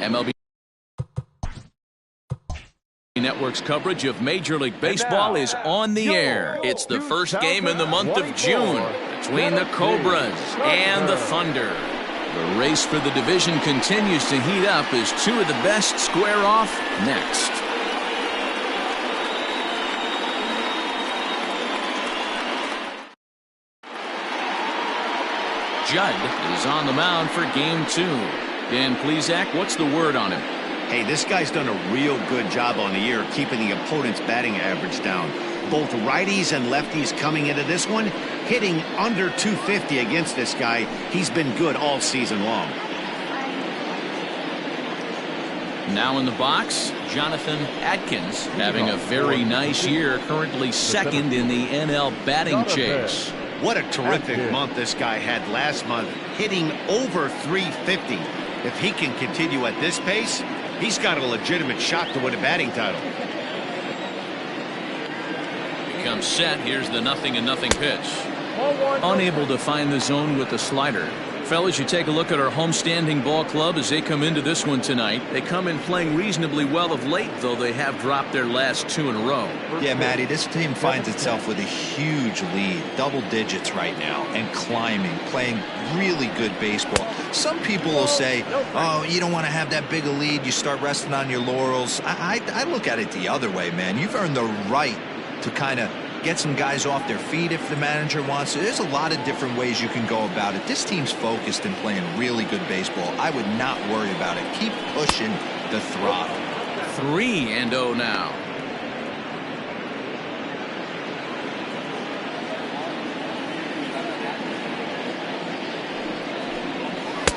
MLB Network's coverage of Major League Baseball is on the air. It's the first game in the month of June between the Cobras and the Thunder. The race for the division continues to heat up as two of the best square off next. Judd is on the mound for game 2. Dan Plesac, what's the word on him? Hey, this guy's done a real good job on the year keeping the opponent's batting average down. Both righties and lefties coming into this one, hitting under 250 against this guy. He's been good all season long. Now in the box, Jonathan Atkins having a very nice year, currently second in the NL batting chase. What a terrific month this guy had last month, hitting over 350. If he can continue at this pace, he's got a legitimate shot to win a batting title. Becomes set. Here's the 0-0 pitch. Unable to find the zone with the slider. Fellas, you take a look at our homestanding ball club as they come into this one tonight. They come in playing reasonably well of late, though they have dropped their last 2 in a row. Yeah, Matty, this team finds itself with a huge lead, double digits right now, and climbing, playing really good baseball. Some people will say, oh, you don't want to have that big a lead, you start resting on your laurels. I look at it the other way, man. You've earned the right to kind of get some guys off their feet if the manager wants to. There's a lot of different ways you can go about it. This team's focused and playing really good baseball. I would not worry about it. Keep pushing the throttle. 3-0 now.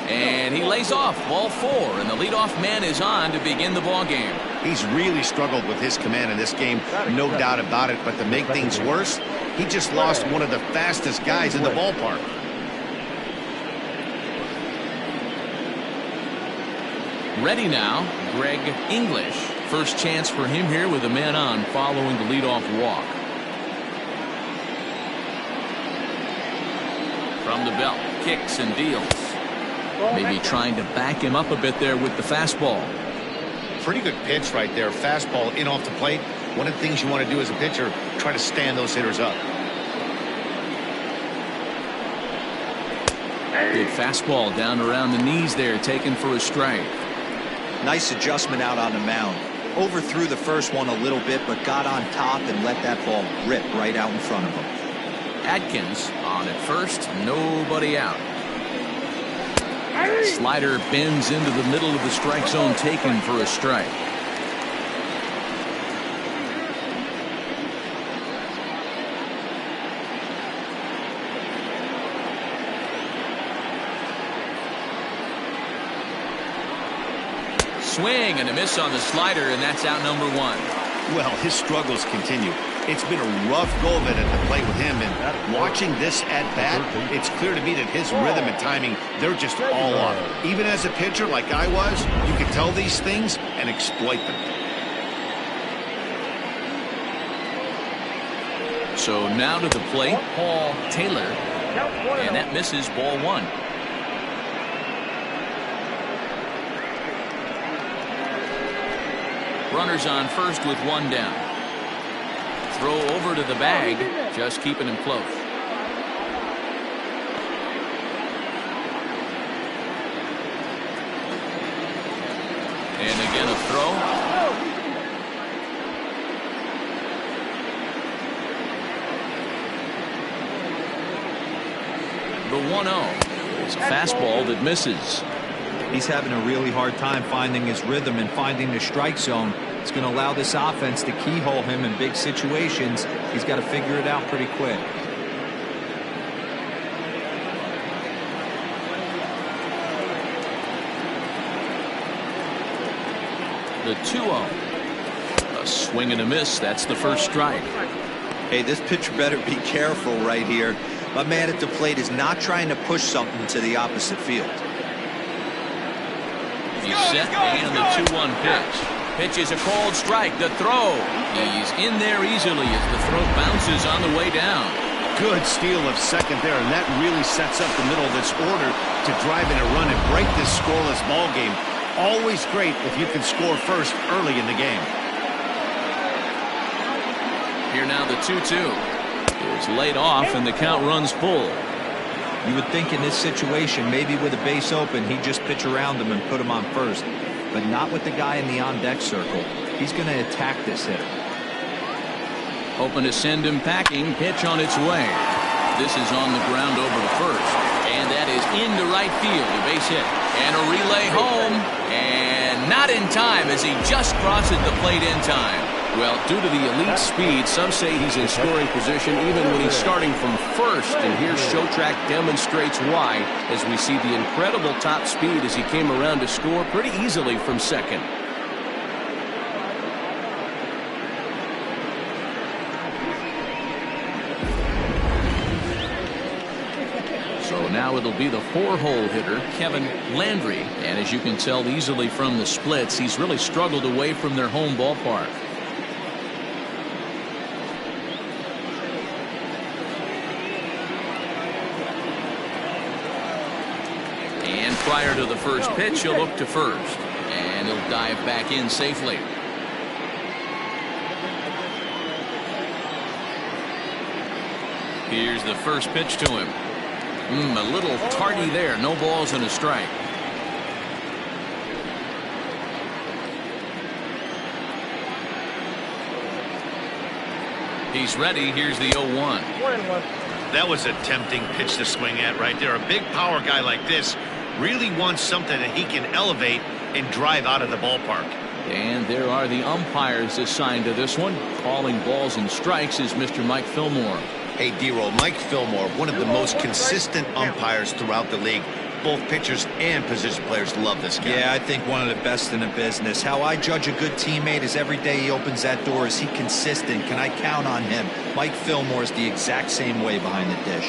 And he lays off, ball 4, and the leadoff man is on to begin the ball game. He's really struggled with his command in this game, no doubt about it, but to make things worse, he just lost one of the fastest guys in the ballpark. Ready now, Greg English. First chance for him here with a man on following the leadoff walk. From the belt, kicks and deals. Maybe trying to back him up a bit there with the fastball. Pretty good pitch right there. Fastball in off the plate. One of the things you want to do as a pitcher, try to stand those hitters up. Good fastball down around the knees there, taken for a strike. Nice adjustment out on the mound. Overthrew the first one a little bit, but got on top and let that ball rip right out in front of him. Atkins on at first, nobody out. Slider bends into the middle of the strike zone, taken for a strike. Swing and a miss on the slider, and that's out number 1. Well, his struggles continue. It's been a rough go of it at the plate with him, and watching this at bat, it's clear to me that his rhythm and timing, they're just all off. Even as a pitcher like I was, you can tell these things and exploit them. So now to the plate, Paul Taylor, and that misses, ball 1. Runners on first with 1 down. Throw over to the bag, just keeping him close. And again a throw. The 1-0. It's a fastball that misses. He's having a really hard time finding his rhythm and finding the strike zone. It's going to allow this offense to keyhole him in big situations. He's got to figure it out pretty quick. The 2-0. A swing and a miss. That's the first strike. Hey, this pitcher better be careful right here. My man at the plate is not trying to push something to the opposite field. He's set, and the 2-1 pitch. Pitch is a called strike. The throw. He's in there easily as the throw bounces on the way down. Good steal of second there, and that really sets up the middle of this order to drive in a run and break this scoreless ball game. Always great if you can score first early in the game. Here now the 2-2. It's laid off and the count runs full. You would think in this situation, maybe with a base open, he'd just pitch around him and put him on first. But not with the guy in the on-deck circle. He's going to attack this hitter. Hoping to send him packing. Pitch on its way. This is on the ground over to first. And that is into right field. A base hit. And a relay home. And not in time as he just crosses the plate in time. Well, due to the elite speed, some say he's in scoring position even when he's starting from first. And here Showtrack demonstrates why as we see the incredible top speed as he came around to score pretty easily from second. So now it'll be the 4-hole hitter, Kevin Landry. And as you can tell easily from the splits, he's really struggled away from their home ballpark. And prior to the first pitch, he'll look to first. And he'll dive back in safely. Here's the first pitch to him. A little tardy there. No balls and a strike. He's ready. Here's the 0-1. That was a tempting pitch to swing at right there. A big power guy like this really wants something that he can elevate and drive out of the ballpark. And there are the umpires assigned to this one. Calling balls and strikes is Mr. Mike Fillmore. Hey, D-Roll, Mike Fillmore, one of the most consistent umpires throughout the league. Both pitchers and position players love this guy. Yeah, I think one of the best in the business. How I judge a good teammate is every day he opens that door. Is he consistent? Can I count on him? Mike Fillmore is the exact same way behind the dish.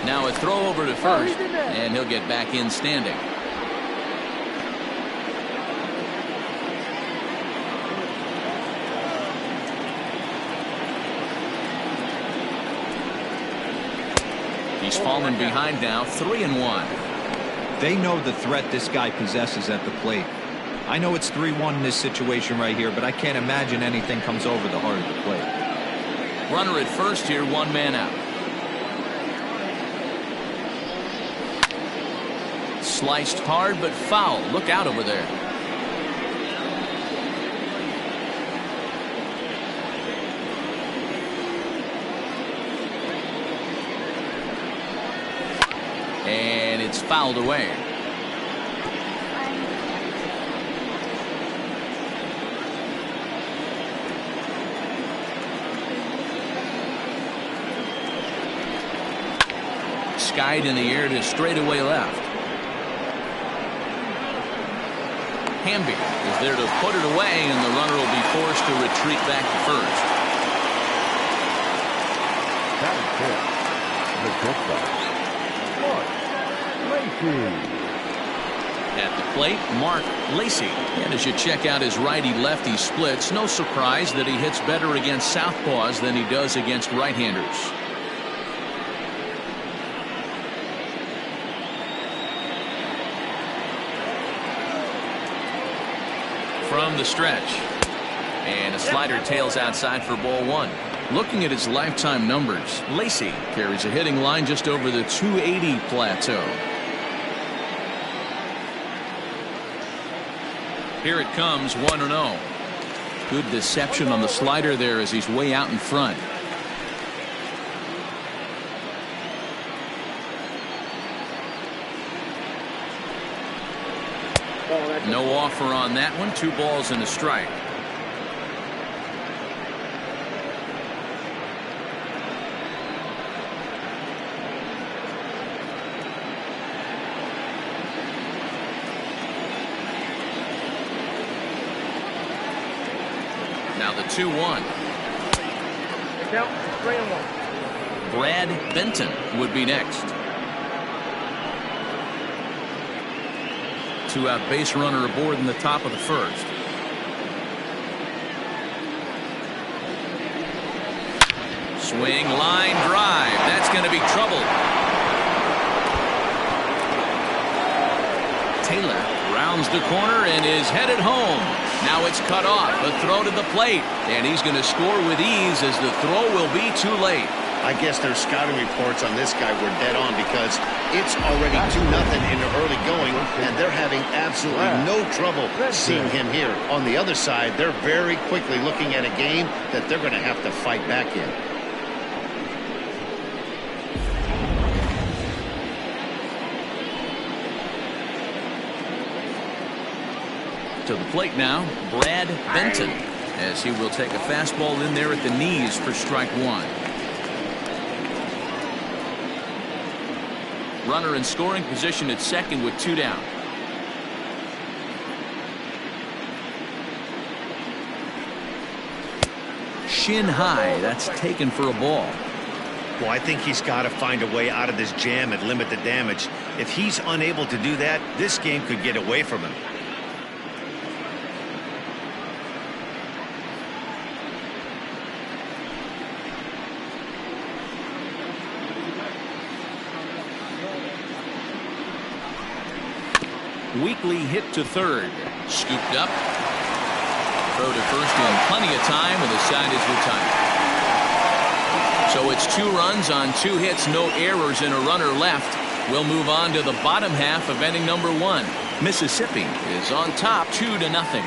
Now a throw over to first, and he'll get back in standing. He's fallen behind now, 3-1. They know the threat this guy possesses at the plate. I know it's 3-1 in this situation right here, but I can't imagine anything comes over the heart of the plate. Runner at first here, 1 man out. Sliced hard, but foul. Look out over there. And it's fouled away. Skied in the air to straightaway left. Hamby is there to put it away, and the runner will be forced to retreat back to first. That is it. The pitch. At the plate, Mark Lacey. And as you check out his righty-lefty splits, no surprise that he hits better against southpaws than he does against right-handers. From the stretch. And a slider tails outside for ball 1. Looking at his lifetime numbers, Lacey carries a hitting line just over the 280 plateau. Here it comes, 1-0. Good deception on the slider there as he's way out in front. No offer on that one. 2 balls and a strike. Now the 2-1. Brad Benton would be next. 2-out base runner aboard in the top of the first. Swing, line drive. That's going to be trouble. Taylor rounds the corner and is headed home. Now it's cut off. A throw to the plate. And he's going to score with ease as the throw will be too late. I guess their scouting reports on this guy were dead on because it's already 2-0 in the early going, and they're having absolutely no trouble seeing him here. On the other side, they're very quickly looking at a game that they're going to have to fight back in. To the plate now, Brad Benton, as he will take a fastball in there at the knees for strike one. Runner in scoring position at second with 2 down. Shin high, that's taken for a ball. Well, I think he's got to find a way out of this jam and limit the damage. If he's unable to do that, this game could get away from him. Weekly hit to third. Scooped up. Throw to first in plenty of time, and the side is retired. So it's 2 runs on 2 hits, no errors, and a runner left. We'll move on to the bottom half of inning number 1. Mississippi is on top 2-0.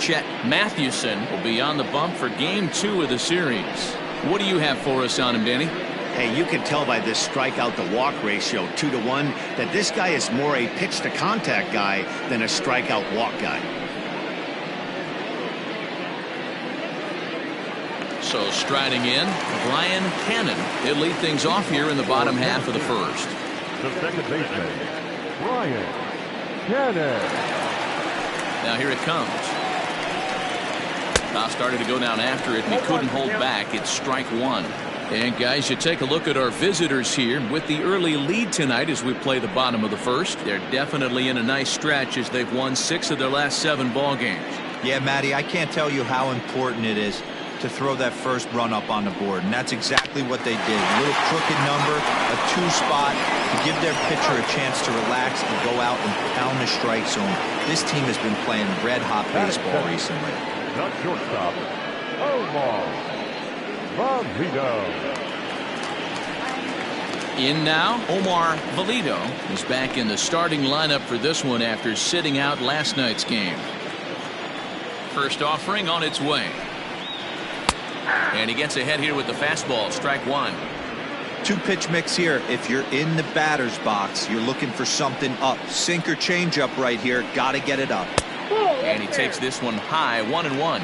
Chet Mathewson will be on the bump for game 2 of the series. What do you have for us on him, Danny? Hey, you can tell by this strikeout to walk ratio 2-to-1 that this guy is more a pitch to contact guy than a strikeout walk guy. So striding in, Brian Cannon. He'll lead things off here in the bottom half of the first. The second baseman, Brian Cannon. Now here it comes. Now started to go down after it, and he couldn't hold back. It's strike one. And guys, you take a look at our visitors here with the early lead tonight as we play the bottom of the first. They're definitely in a nice stretch as they've won 6 of their last 7 ball games. Yeah, Matty, I can't tell you how important it is to throw that first run up on the board, and that's exactly what they did. A little crooked number, a 2 spot to give their pitcher a chance to relax and go out and pound the strike zone. This team has been playing red-hot baseball recently. Not shortstop, Omar Valido. In now, Omar Valido is back in the starting lineup for this one after sitting out last night's game. First offering on its way. And he gets ahead here with the fastball, strike one. 2-pitch mix here. If you're in the batter's box, you're looking for something up. Sinker changeup right here. Got to get it up. And he takes this one high, 1-1.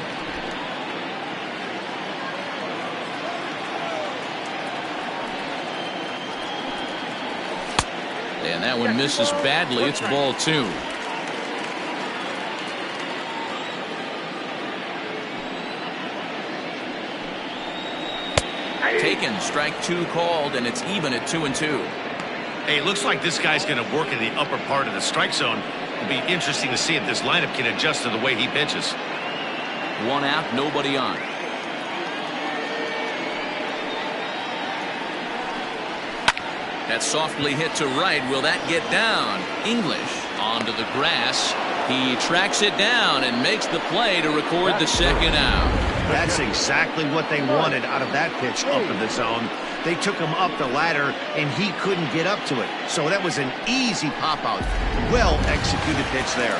And that one misses badly. It's ball 2. Taken, strike 2 called, and it's even at 2-2. Hey, it looks like this guy's going to work in the upper part of the strike zone. It'll be interesting to see if this lineup can adjust to the way he pitches. 1 out, nobody on. That's softly hit to right. Will that get down? English onto the grass. He tracks it down and makes the play to record the second out. That's exactly what they wanted out of that pitch up in the zone. They took him up the ladder, and he couldn't get up to it. So that was an easy pop-out. Well-executed pitch there.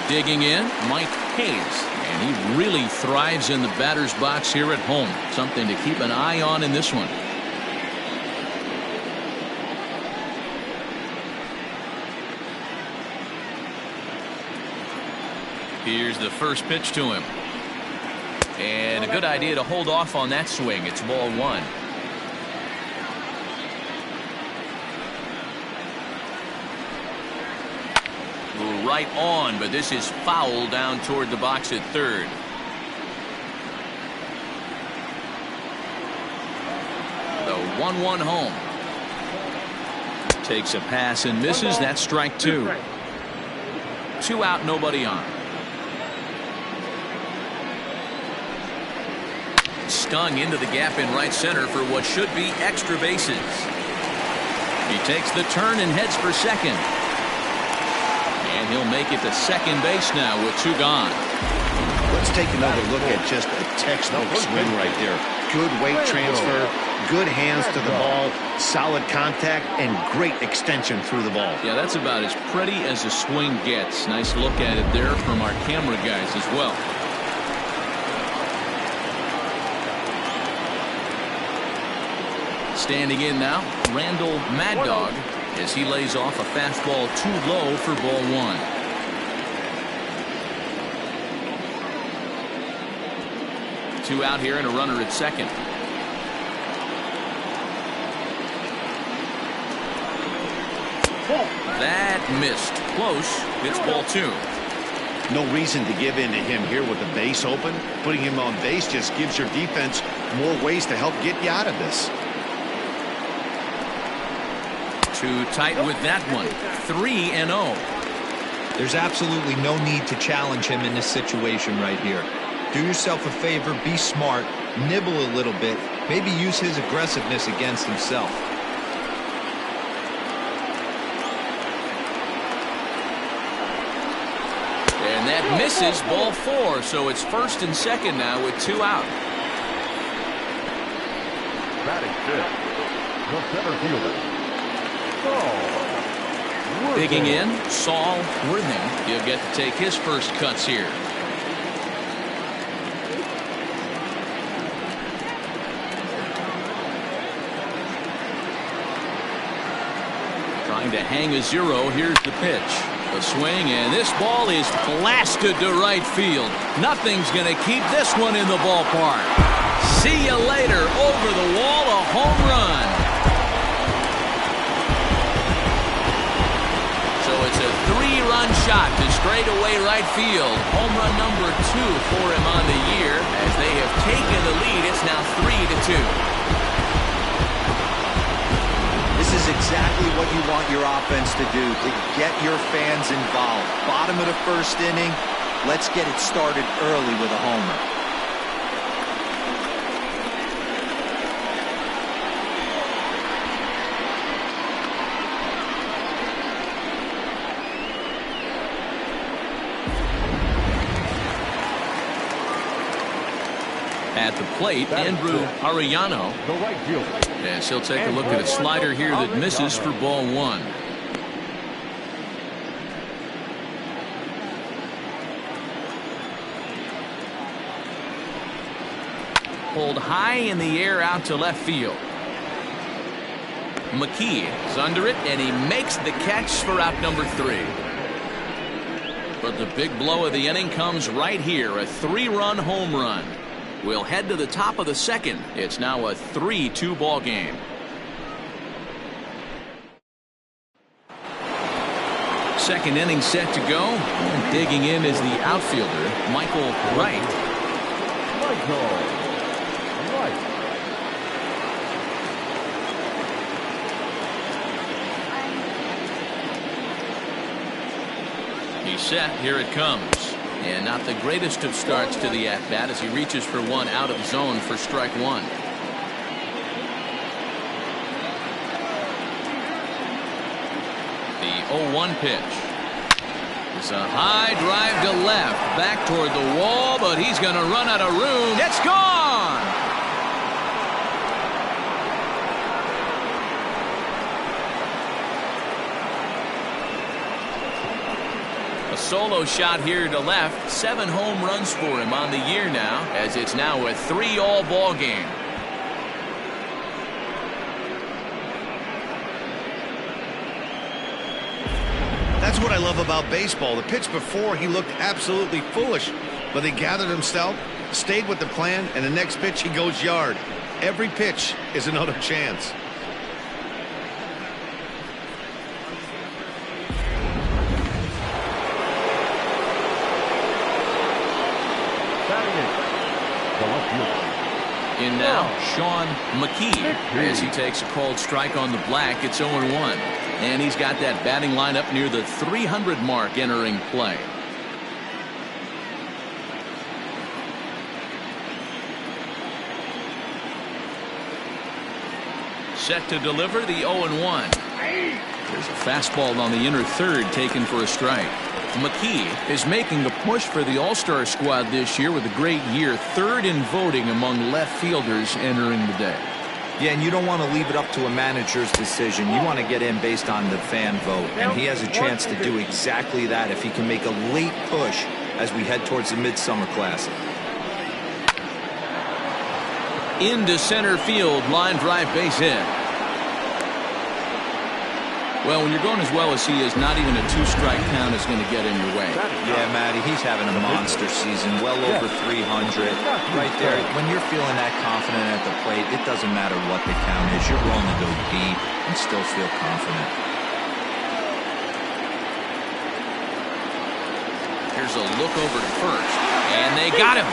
Digging in, Mike Hayes. And he really thrives in the batter's box here at home. Something to keep an eye on in this one. Here's the first pitch to him. And a good idea to hold off on that swing. It's ball 1. Right on, but this is foul down toward the box at third. The 1-1 home. Takes a pass and misses. That's strike 2. 2 out, nobody on. stung into the gap in right center for what should be extra bases. He takes the turn and heads for second. And he'll make it to second base now with 2 gone. Let's take another look at just a textbook swing right there. Good weight transfer, good hands to the ball, solid contact, and great extension through the ball. Yeah, that's about as pretty as a swing gets. Nice look at it there from our camera guys as well. Standing in now, Randall Mad Dog, as he lays off a fastball too low for ball 1. Two out here and a runner at second. That missed. Close. It's ball 2. No reason to give in to him here with the base open. Putting him on base just gives your defense more ways to help get you out of this. Too tight with that one. 3-0. There's absolutely no need to challenge him in this situation right here. Do yourself a favor, be smart, nibble a little bit, maybe use his aggressiveness against himself. And that misses, ball 4, so it's first and second now with 2 out. Batting fifth, the center fielder, Saul Digging in, Saul Worthing. He'll get to take his first cuts here. Trying to hang a 0. Here's the pitch. A swing, and this ball is blasted to right field. Nothing's going to keep this one in the ballpark. See you later. Over the wall, a home run. So it's a 3-run shot to straightaway right field. Home run number 2 for him on the year. As they have taken the lead, it's now 3-2. This is exactly what you want your offense to do, to get your fans involved. Bottom of the first inning, let's get it started early with a homer. At the plate, Andrew Arellano. the right fielder. Yes, he'll take a look at a slider here that misses for ball 1. Pulled high in the air out to left field. McKee is under it, and he makes the catch for out number 3. But the big blow of the inning comes right here, a 3-run home run. We'll head to the top of the second. It's now a 3-2 ball game. Second inning set to go. And digging in is the outfielder, Michael Wright. He's set. Here it comes. And not the greatest of starts to the at-bat as he reaches for one out of zone for strike 1. The 0-1 pitch. It's a high drive to left. Back toward the wall, but he's going to run out of room. It's gone! A solo shot here to left. 7 home runs for him on the year now, as it's now a 3-all ball game. That's what I love about baseball. The pitch before, he looked absolutely foolish, but he gathered himself, stayed with the plan, and the next pitch he goes yard. Every pitch is another chance. In now, Sean McKee, as he takes a cold strike on the black. It's 0-1. And he's got that batting lineup near the 300 mark entering play. Set to deliver the 0-1. There's a fastball on the inner third taken for a strike. McKee is making a push for the All-Star squad this year with a great year, third in voting among left fielders entering the day. Yeah, and you don't want to leave it up to a manager's decision. You want to get in based on the fan vote, and he has a chance to do exactly that if he can make a late push as we head towards the Midsummer Classic. Into center field, line drive, base hit. Well, when you're going as well as he is, not even a two-strike count is going to get in your way. Yeah, Matty, he's having a monster season, well over 300. Right there, when you're feeling that confident at the plate, it doesn't matter what the count is. You're willing to go deep and still feel confident. Here's a look over to first, and they got him.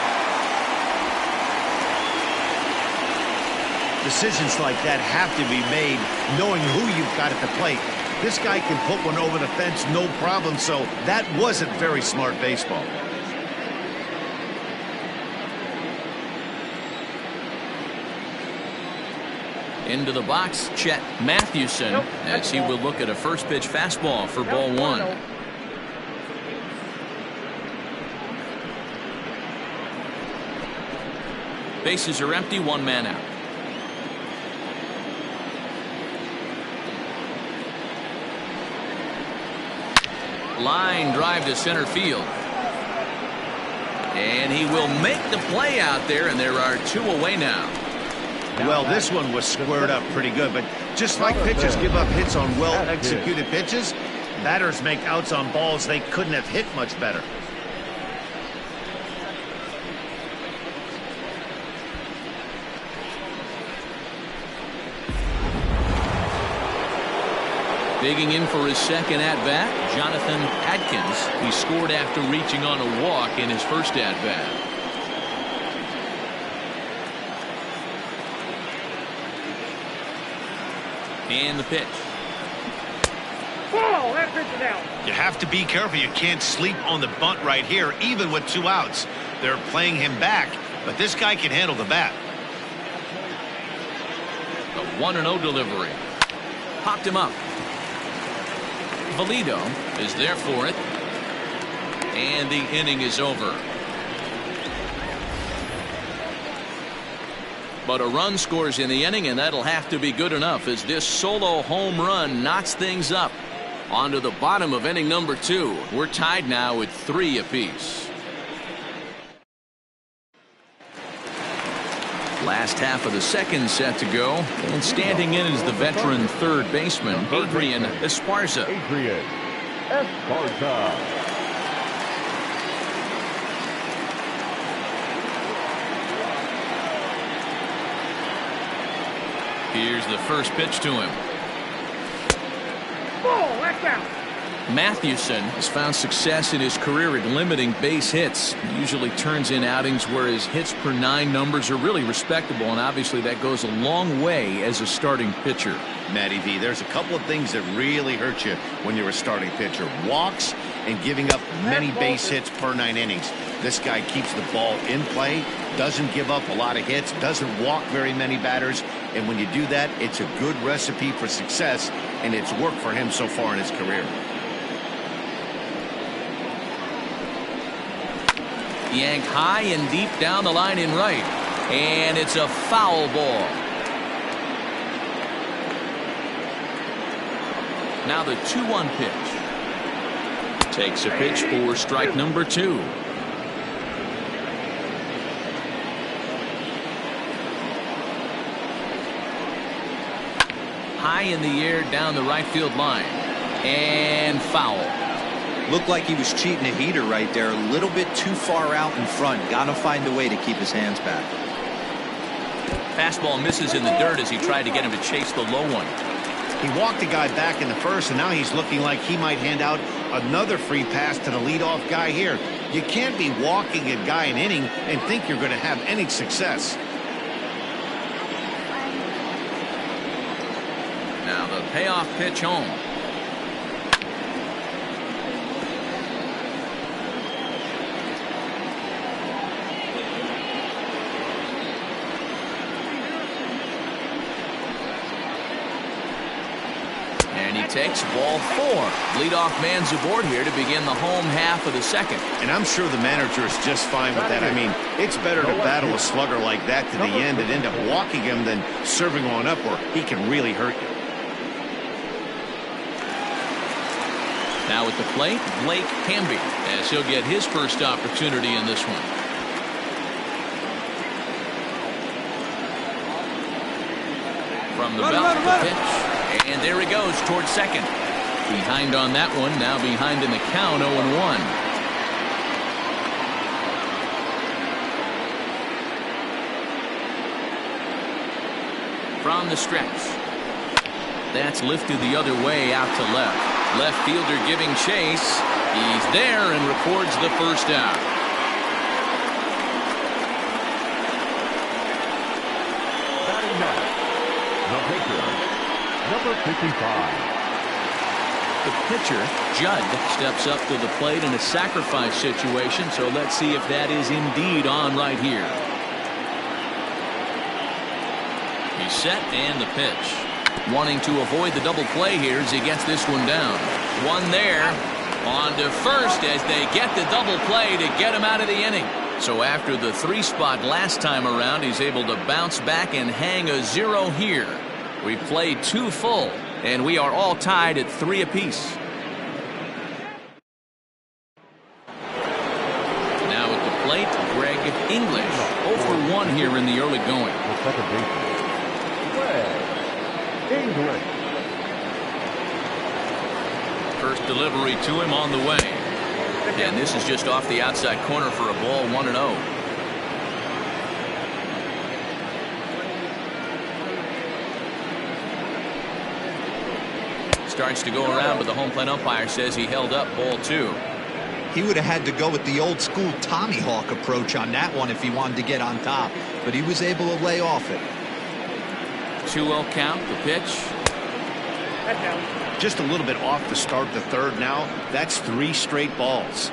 Decisions like that have to be made knowing who you've got at the plate. This guy can put one over the fence no problem, so that wasn't very smart baseball. Into the box, Chet Mathewson, as he will look at a first pitch fastball for ball one. Bases are empty, one man out. Line drive to center field. And he will make the play out there, and there are two away now. Well, this one was squared up pretty good, but just like pitchers give up hits on well-executed pitches, batters make outs on balls they couldn't have hit much better. Digging in for his second at-bat, Jonathan Adkins. He scored after reaching on a walk in his first at-bat. And the pitch. Ball, that pitch is out. You have to be careful. You can't sleep on the bunt right here, even with 2 outs. They're playing him back, but this guy can handle the bat. The 1-0 delivery. Popped him up. Valido is there for it. And the inning is over. But a run scores in the inning, and that'll have to be good enough as this solo home run knots things up. On to the bottom of inning number 2. We're tied now with 3 apiece. Last half of the second set to go, and standing in is the veteran third baseman, Adrian Esparza. Adrian Esparza. Here's the first pitch to him. Ball, that's out. Mathewson has found success in his career at limiting base hits. He usually turns in outings where his hits per 9 numbers are really respectable, and obviously that goes a long way as a starting pitcher. Matty V, there's a couple of things that really hurt you when you're a starting pitcher. Walks and giving up many base hits per 9 innings. This guy keeps the ball in play, doesn't give up a lot of hits, doesn't walk very many batters, and when you do that, it's a good recipe for success, and it's worked for him so far in his career. Yanked high and deep down the line in right, and it's a foul ball. Now the 2-1 pitch. Takes a pitch for strike number 2. High in the air down the right field line, and foul. Looked like he was cheating a heater right there, a little bit too far out in front. Got to find a way to keep his hands back. Fastball misses in the dirt as he tried to get him to chase the low one. He walked the guy back in the first, and now he's looking like he might hand out another free pass to the leadoff guy here. You can't be walking a guy an inning and think you're going to have any success. Now the payoff pitch home. takes ball 4. Leadoff man's aboard here to begin the home half of the second. And I'm sure the manager is just fine with that. I mean, it's better to battle a slugger like that to the end and end up walking him than serving on up where he can really hurt you. Now at the plate, Blake Hamby, as he'll get his first opportunity in this one. From the belt, the pitch, and there he goes towards second. Behind on that one, now behind in the count, 0-1. From the stretch. That's lifted the other way out to left. Left fielder giving chase. He's there and records the first out. Number 55. The pitcher, Judd, steps up to the plate in a sacrifice situation, so let's see if that is indeed on right here. He's set and the pitch. Wanting to avoid the double play here as he gets this one down. One there. On to first as they get the double play to get him out of the inning. So after the 3 spot last time around, he's able to bounce back and hang a 0 here. We played 2 full, and we are all tied at 3 apiece. Now at the plate, Greg English. 0 for 1 here in the early going. The second baseman, Greg English. First delivery to him on the way. And this is just off the outside corner for a ball, 1-0. Starts to go around, but the home plate umpire says he held up ball 2. He would have had to go with the old school Tommy Hawk approach on that one if he wanted to get on top, but he was able to lay off it. 2-0 count, the pitch. Just a little bit off the start of the third now. That's 3 straight balls.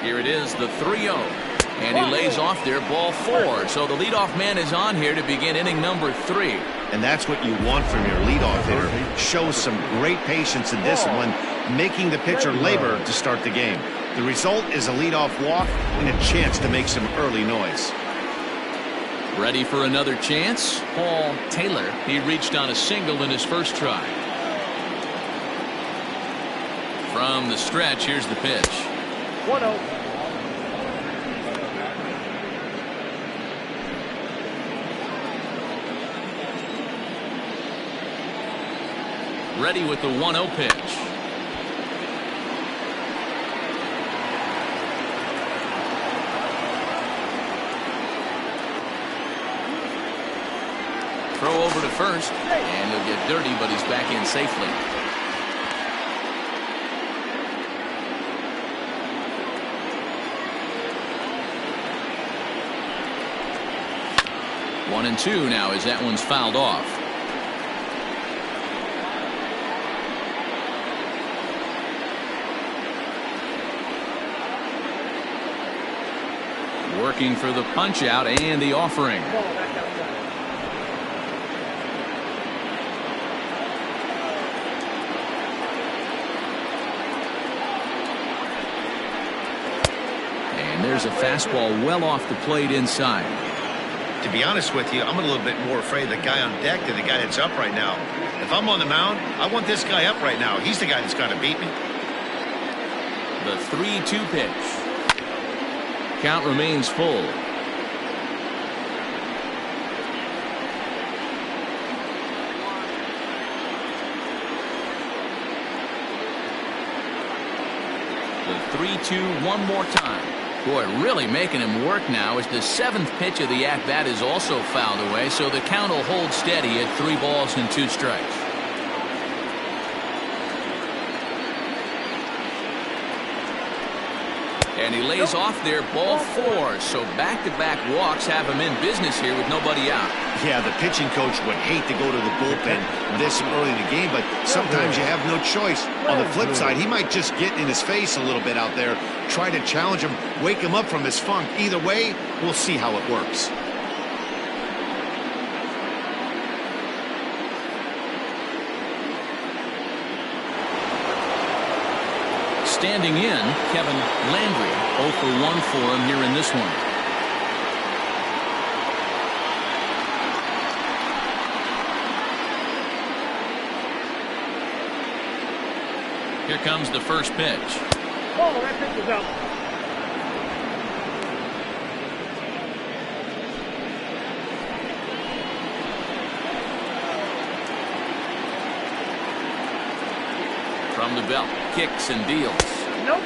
Here it is, the 3-0. And he lays off there, ball 4. So the leadoff man is on here to begin inning number 3. And that's what you want from your leadoff hitter. Shows some great patience and discipline, making the pitcher labor to start the game. The result is a leadoff walk and a chance to make some early noise. Ready for another chance? Paul Taylor. He reached on a single in his first try. From the stretch, here's the pitch. 1-0. Ready with the 1-0 pitch. Throw over to first, and he'll get dirty, but he's back in safely. One and 2 now as that one's fouled off. Working for the punch out and the offering. And there's a fastball well off the plate inside. To be honest with you, I'm a little bit more afraid of the guy on deck than the guy that's up right now. If I'm on the mound, I want this guy up right now. He's the guy that's got to beat me. The 3-2 pitch. Count remains full. The 3-2 one more time. Boy, really making him work now as the 7th pitch of the at-bat is also fouled away, so the count will hold steady at 3 balls and 2 strikes. And he lays off there, ball 4. So back-to-back walks have him in business here with nobody out. Yeah, the pitching coach would hate to go to the bullpen this early in the game, but sometimes you have no choice. On the flip side, he might just get in his face a little bit out there, try to challenge him, wake him up from his funk. Either way, we'll see how it works. Standing in, Kevin Landry, 0 for 1 for him here in this one. Here comes the first pitch. Oh, that pitch was out. From the belt, kicks and deals. Nope.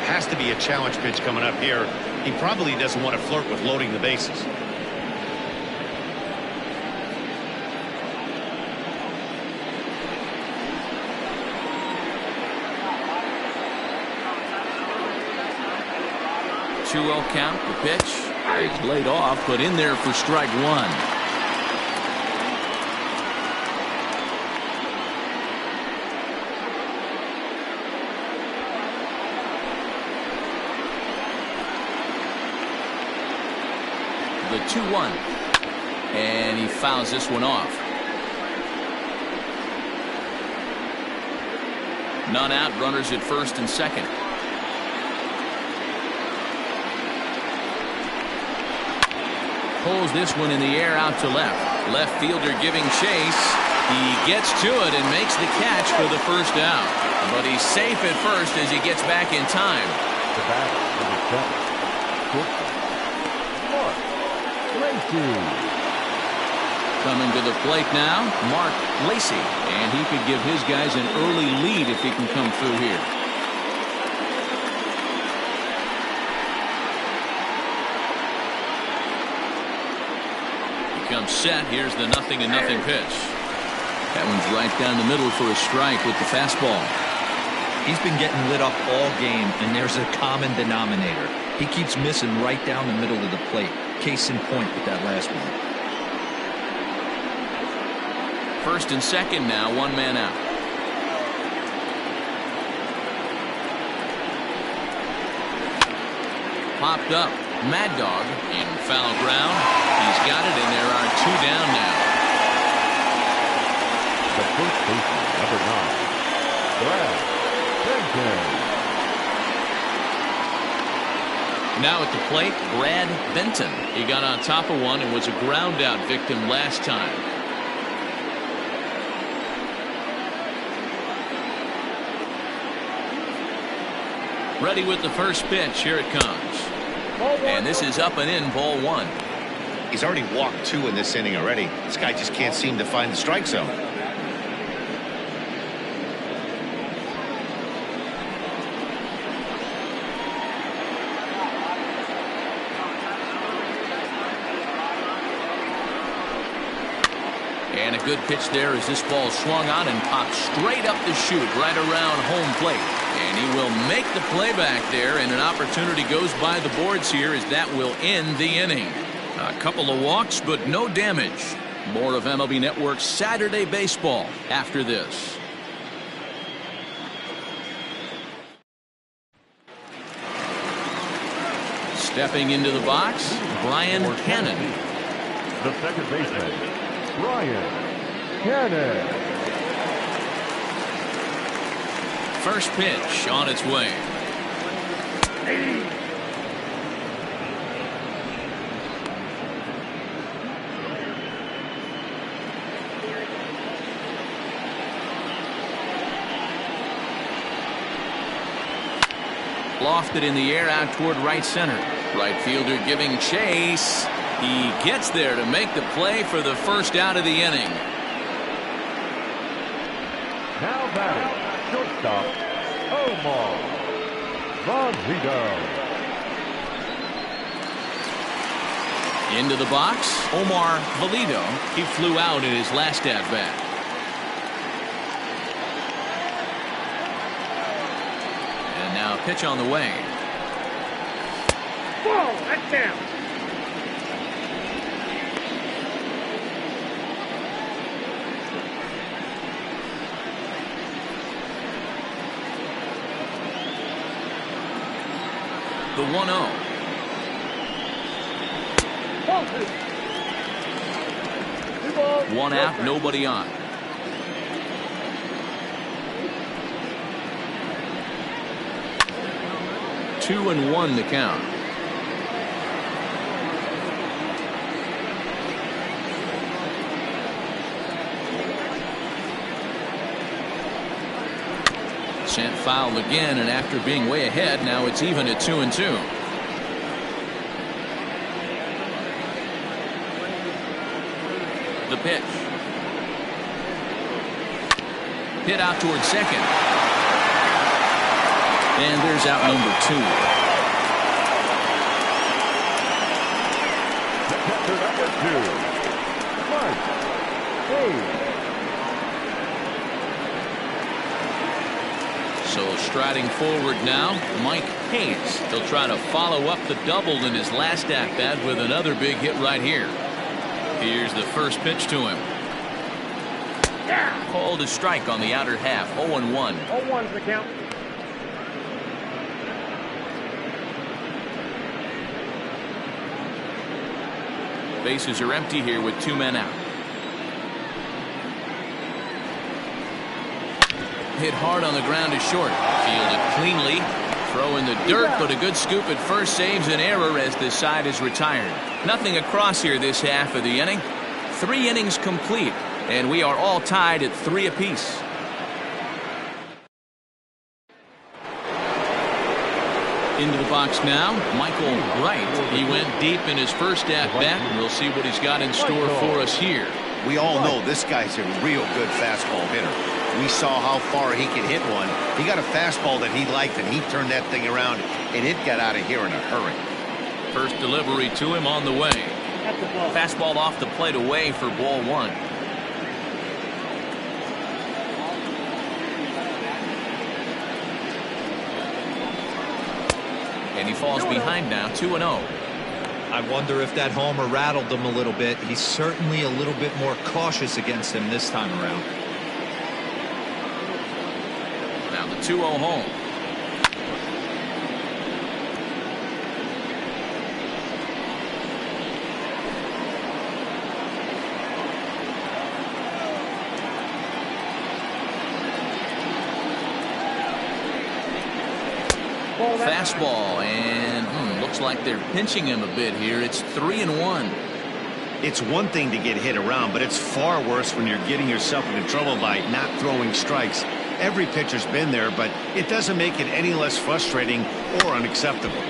Has to be a challenge pitch coming up here. He probably doesn't want to flirt with loading the bases. Two-0 count, the pitch. He's laid off, put in there for strike 1. The 2-1, and he fouls this one off. None out, runners at first and second. Pulls this one in the air out to left. Left fielder giving chase. He gets to it and makes the catch for the first out. But he's safe at first as he gets back in time. The batter, number 7. Mark Lacy. Coming to the plate now, Mark Lacy. And he could give his guys an early lead if he can come through here. Comes set. Here's the 0-0 pitch. That one's right down the middle for a strike with the fastball. He's been getting lit up all game, and there's a common denominator. He keeps missing right down the middle of the plate. Case in point with that last one. First and second now, one man out. Popped up. Mad Dog in foul ground. He's got it, and there are 2 down now. The first baseman, number 9, Brad Benton. Now at the plate, Brad Benton. He got on top of one and was a ground out victim last time. Ready with the first pitch. Here it comes. And this is up and in, ball 1. He's already walked 2 in this inning already. This guy just can't seem to find the strike zone. And a good pitch there as this ball swung on and popped straight up the chute right around home plate. And he will make the play back there, and an opportunity goes by the boards here as that will end the inning. A couple of walks, but no damage. More of MLB Network's Saturday Baseball after this. Stepping into the box, Brian Cannon. The second baseman, Brian Cannon. First pitch on its way. Lofted in the air out toward right center. Right fielder giving chase. He gets there to make the play for the first out of the inning. Now batting, shortstop, Omar Valido. Into the box, Omar Valido. He flew out in his last at-bat. And now pitch on the way. Ball, that's down. The 1-0. Ball two. Two balls. One out, nobody on. 2-1 the count. Sent fouled again, and after being way ahead, now it's even at 2-2. The pitch. Hit out towards second. And there's out number 2. Catcher number 2, Mike Hayes. So striding forward now, Mike Hayes. He'll try to follow up the double in his last at-bat with another big hit right here. Here's the first pitch to him. Called a strike on the outer half. 0-1. 0-1's the count. Bases are empty here with 2 men out. Hit hard on the ground is short. Fielded cleanly. Throw in the dirt, but a good scoop at first saves an error as this side is retired. Nothing across here this half of the inning. 3 innings complete, and we are all tied at 3 apiece. Into the box now, Michael Wright. He went deep in his first at-bat, and we'll see what he's got in store for us here. We all know this guy's a real good fastball hitter. We saw how far he could hit one. He got a fastball that he liked, and he turned that thing around, and it got out of here in a hurry. First delivery to him on the way. That's the ball. Fastball off the plate away for ball 1. And he falls behind now, 2-0. I wonder if that homer rattled him a little bit. He's certainly a little bit more cautious against him this time around. Now the 2-0 home. Fastball, and looks like they're pinching him a bit here. It's 3-1. It's one thing to get hit around, but it's far worse when you're getting yourself into trouble by not throwing strikes. Every pitcher's been there, but it doesn't make it any less frustrating or unacceptable.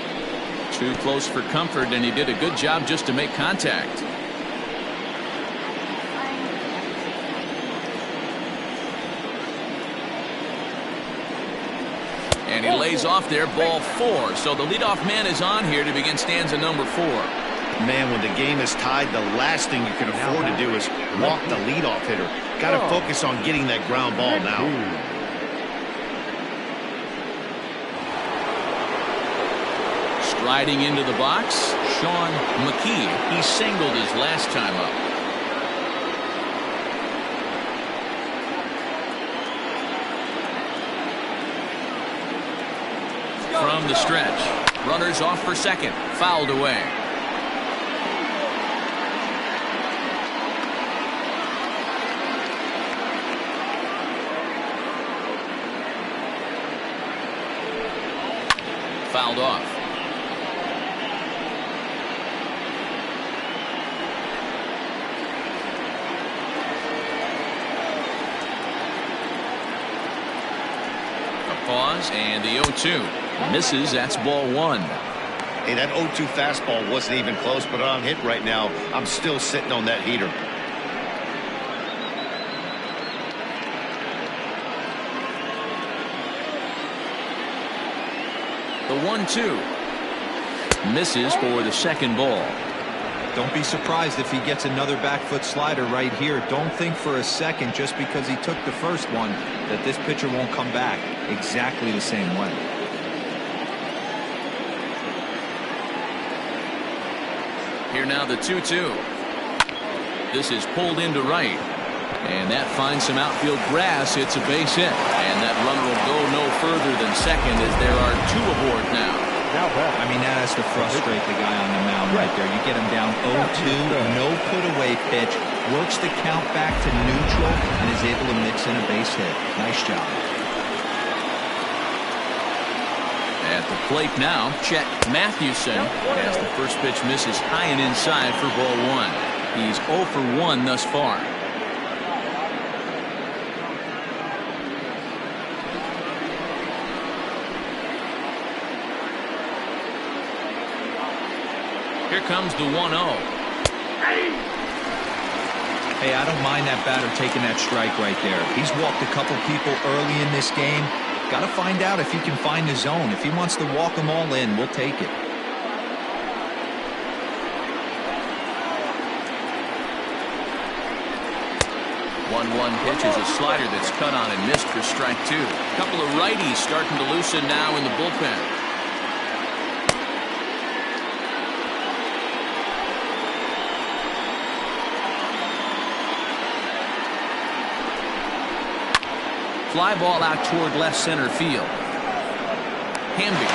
Too close for comfort, and he did a good job just to make contact. And he lays off there, ball 4. So the leadoff man is on here to begin stanza number 4. Man, when the game is tied, the last thing you can afford to do is walk the leadoff hitter. Got to focus on getting that ground ball now. Striding into the box, Sean McKee. He singled his last time up. From the stretch, runners off for second, fouled away. Fouled off. A pause and the 0-2. Misses. That's ball 1. Hey, that 0-2 fastball wasn't even close, but on hit right now, I'm still sitting on that heater. The 1-2. Misses for the second ball. Don't be surprised if he gets another back foot slider right here. Don't think for a second, just because he took the first one, that this pitcher won't come back exactly the same way. Here now the 2-2. This is pulled into right. And that finds some outfield grass. It's a base hit. And that runner will go no further than second as there are 2 aboard now. I mean, that has to frustrate the guy on the mound right there. You get him down 0-2, no put-away pitch, works the count back to neutral, and is able to mix in a base hit. Nice job. At the plate now, Chet Mathewson, as the first pitch misses high and inside for ball 1. He's 0 for 1 thus far. Here comes the 1-0. Hey, I don't mind that batter taking that strike right there. He's walked a couple people early in this game. Got to find out if he can find the zone. If he wants to walk them all in, we'll take it. One pitch is a slider that's cut on and missed for strike 2. A couple of righties starting to loosen now in the bullpen. Fly ball out toward left center field. Hamby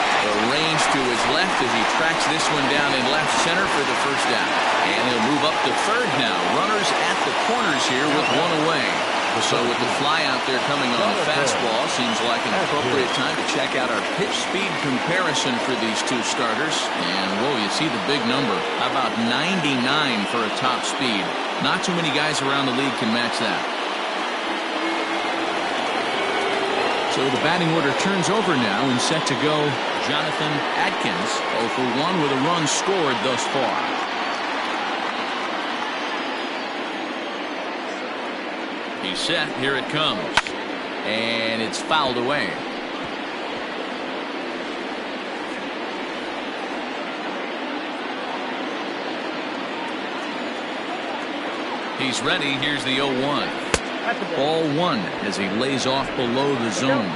arranged to his left as he tracks this one down in left center for the first out. And he'll move up to third now. Runners at the corners here with 1 away. So with the fly out there coming on the fastball, seems like an appropriate time to check out our pitch speed comparison for these 2 starters. And whoa, you see the big number. How about 99 for a top speed? Not too many guys around the league can match that. So the batting order turns over now and set to go. Jonathan Adkins 0 for 1 with a run scored thus far. He's set. Here it comes. And it's fouled away. He's ready. Here's the 0-1. Ball 1 as he lays off below the zone.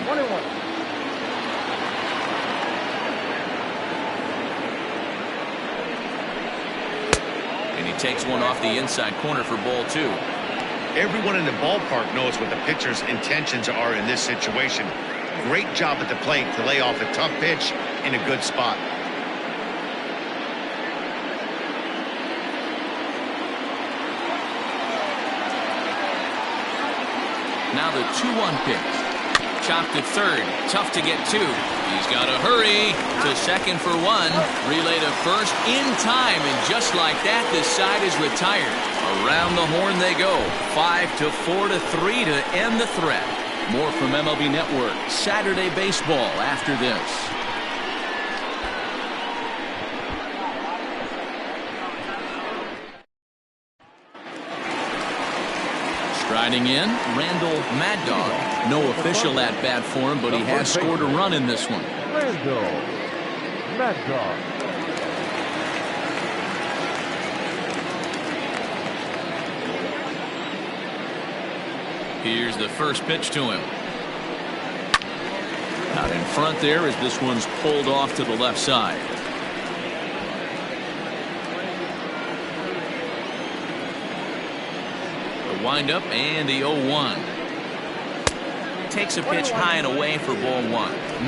And he takes one off the inside corner for ball 2. Everyone in the ballpark knows what the pitcher's intentions are in this situation. Great job at the plate to lay off a tough pitch in a good spot. Now the 2-1 pitch. Chopped at third. Tough to get to. He's got to hurry to second for 1. Relay to first in time. And just like that, this side is retired. Around the horn they go. 5-4-3 to end the threat. More from MLB Network Saturday Baseball after this. Striding in, Randall Mad Dog. No official at bat for him, but he has scored a run in this one. Randall Mad Dog. Here's the first pitch to him. Out in front there as this one's pulled off to the left side. Windup and the 0-1. Takes a pitch high and away for ball 1.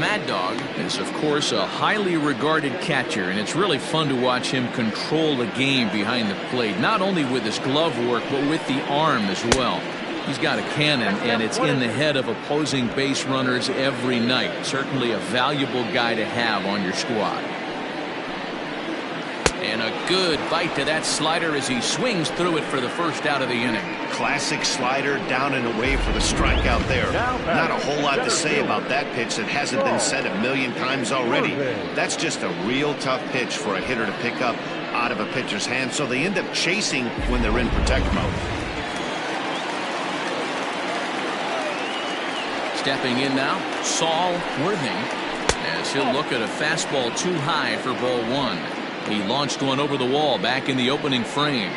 Mad Dog is of course a highly regarded catcher, and it's really fun to watch him control the game behind the plate, not only with his glove work but with the arm as well. He's got a cannon, and it's in the head of opposing base runners every night. Certainly a valuable guy to have on your squad. And a good bite to that slider as he swings through it for the first out of the inning. Classic slider down and away for the strikeout there. Not a whole lot to say about that pitch that hasn't been said a million times already. That's just a real tough pitch for a hitter to pick up out of a pitcher's hand, so they end up chasing when they're in protect mode. Stepping in now, Saul Worthing, as he'll look at a fastball too high for ball 1. He launched one over the wall back in the opening frame.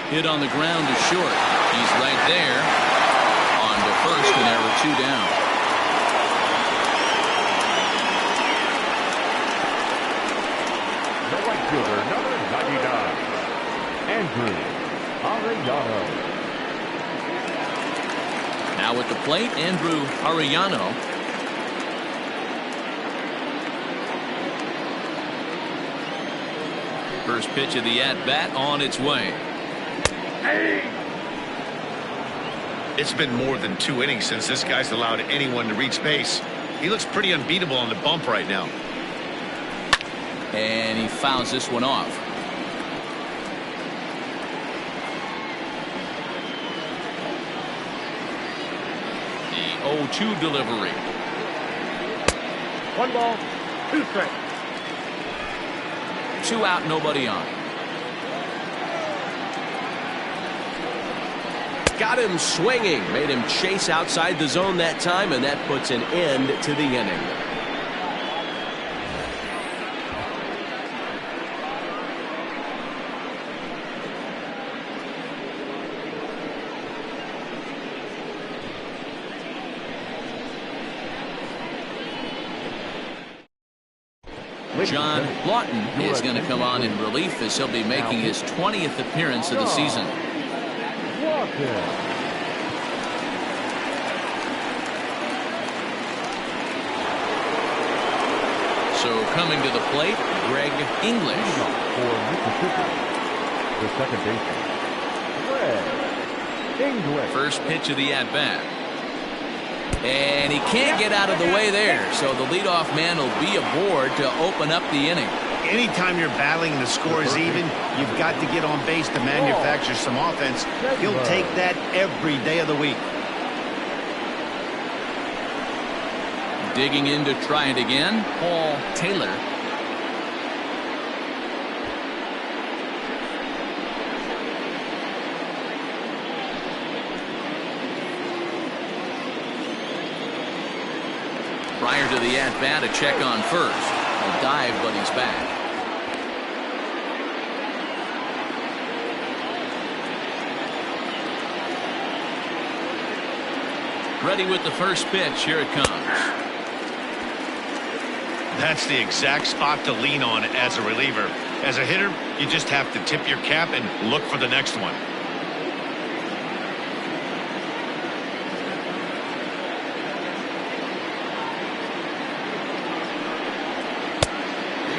Hit on the ground to short. He's right there. first and there were 2 down. The right fielder, number 99, Andrew Arellano. Now at the plate, Andrew Arellano. First pitch of the at-bat on its way. It's been more than 2 innings since this guy's allowed anyone to reach base. He looks pretty unbeatable on the bump right now. And he fouls this one off. The 0-2 delivery. 1 ball, 2 strikes. 2 out, nobody on. Got him swinging. Made him chase outside the zone that time, and that puts an end to the inning. John Lawton is going to come on in relief as he'll be making his 20th appearance of the season. So coming to the plate, Greg English. For Mississippi, the second baseman, Greg English. First pitch of the at-bat. And he can't get out of the way there, so the leadoff man will be aboard to open up the inning. Anytime you're battling and the score is even, you've got to get on base to manufacture some offense. He'll take that every day of the week. Digging in to try it again, Paul Taylor. Prior to the at-bat, a check on first. A dive, but he's back. Ready with the first pitch. Here it comes. That's the exact spot to lean on as a reliever. As a hitter, you just have to tip your cap and look for the next one.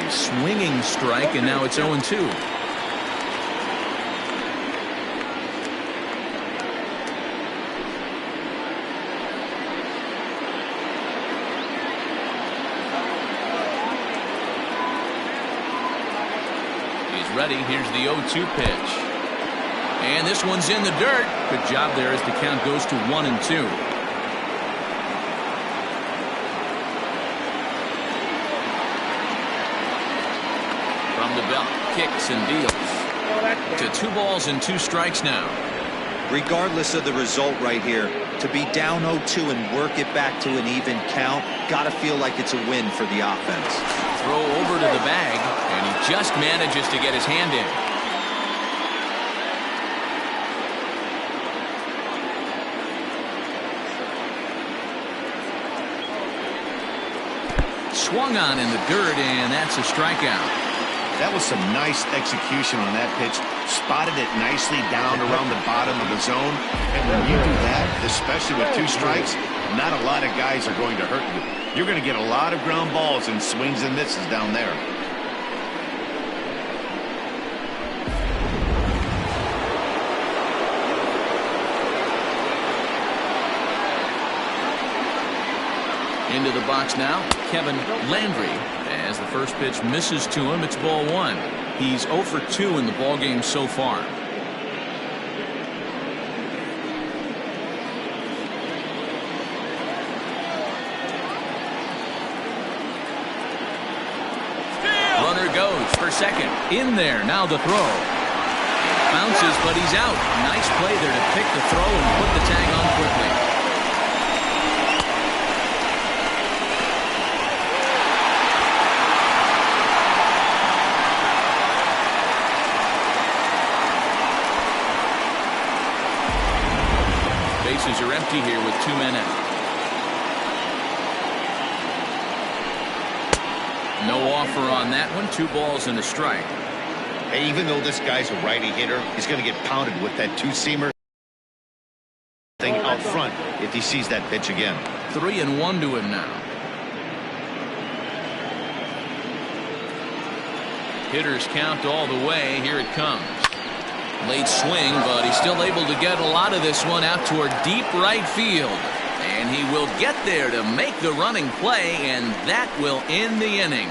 Swinging strike, and now it's 0-2. He's ready. Here's the 0-2 pitch. And this one's in the dirt. Good job there as the count goes to 1-2. The belt kicks and deals to 2 balls and 2 strikes now. Regardless of the result right here, to be down 0-2 and work it back to an even count, gotta feel like it's a win for the offense. Throw over to the bag, and he just manages to get his hand in. Swung on in the dirt, and that's a strikeout. That was some nice execution on that pitch. Spotted it nicely down around the bottom of the zone. And when you do that, especially with 2 strikes, not a lot of guys are going to hurt you. You're going to get a lot of ground balls and swings and misses down there. Into the box now, Kevin Landry. As the first pitch misses to him, it's ball 1. He's 0 for 2 in the ballgame so far. Runner goes for second. In there, now the throw. Bounces, but he's out. Nice play there to pick the throw and put the tag on quickly. Bases are empty here with 2 men out. No offer on that one. 2 balls and a strike. Hey, even though this guy's a righty hitter, he's going to get pounded with that two-seamer thing out front if he sees that pitch again. 3-1 to him now. Hitters count all the way. Here it comes. Late swing, but he's still able to get a lot of this one out toward deep right field. And he will get there to make the running play, and that will end the inning.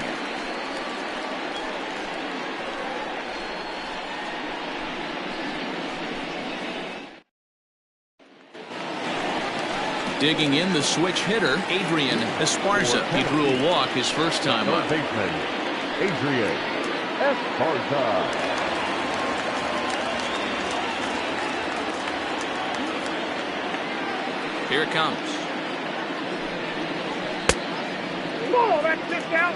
Digging in the switch hitter, Adrian Esparza. He drew a walk his first time up. Baseman, Adrian Esparza. Here it comes. Oh, that's just out.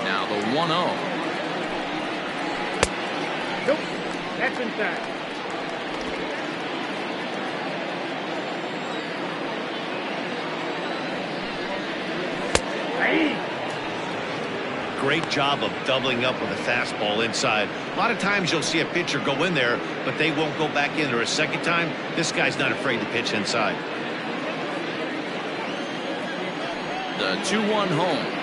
Now the 1-0. Nope, that's inside. Great job of doubling up with a fastball inside. A lot of times you'll see a pitcher go in there, but they won't go back in there a second time. This guy's not afraid to pitch inside. The 2-1 home.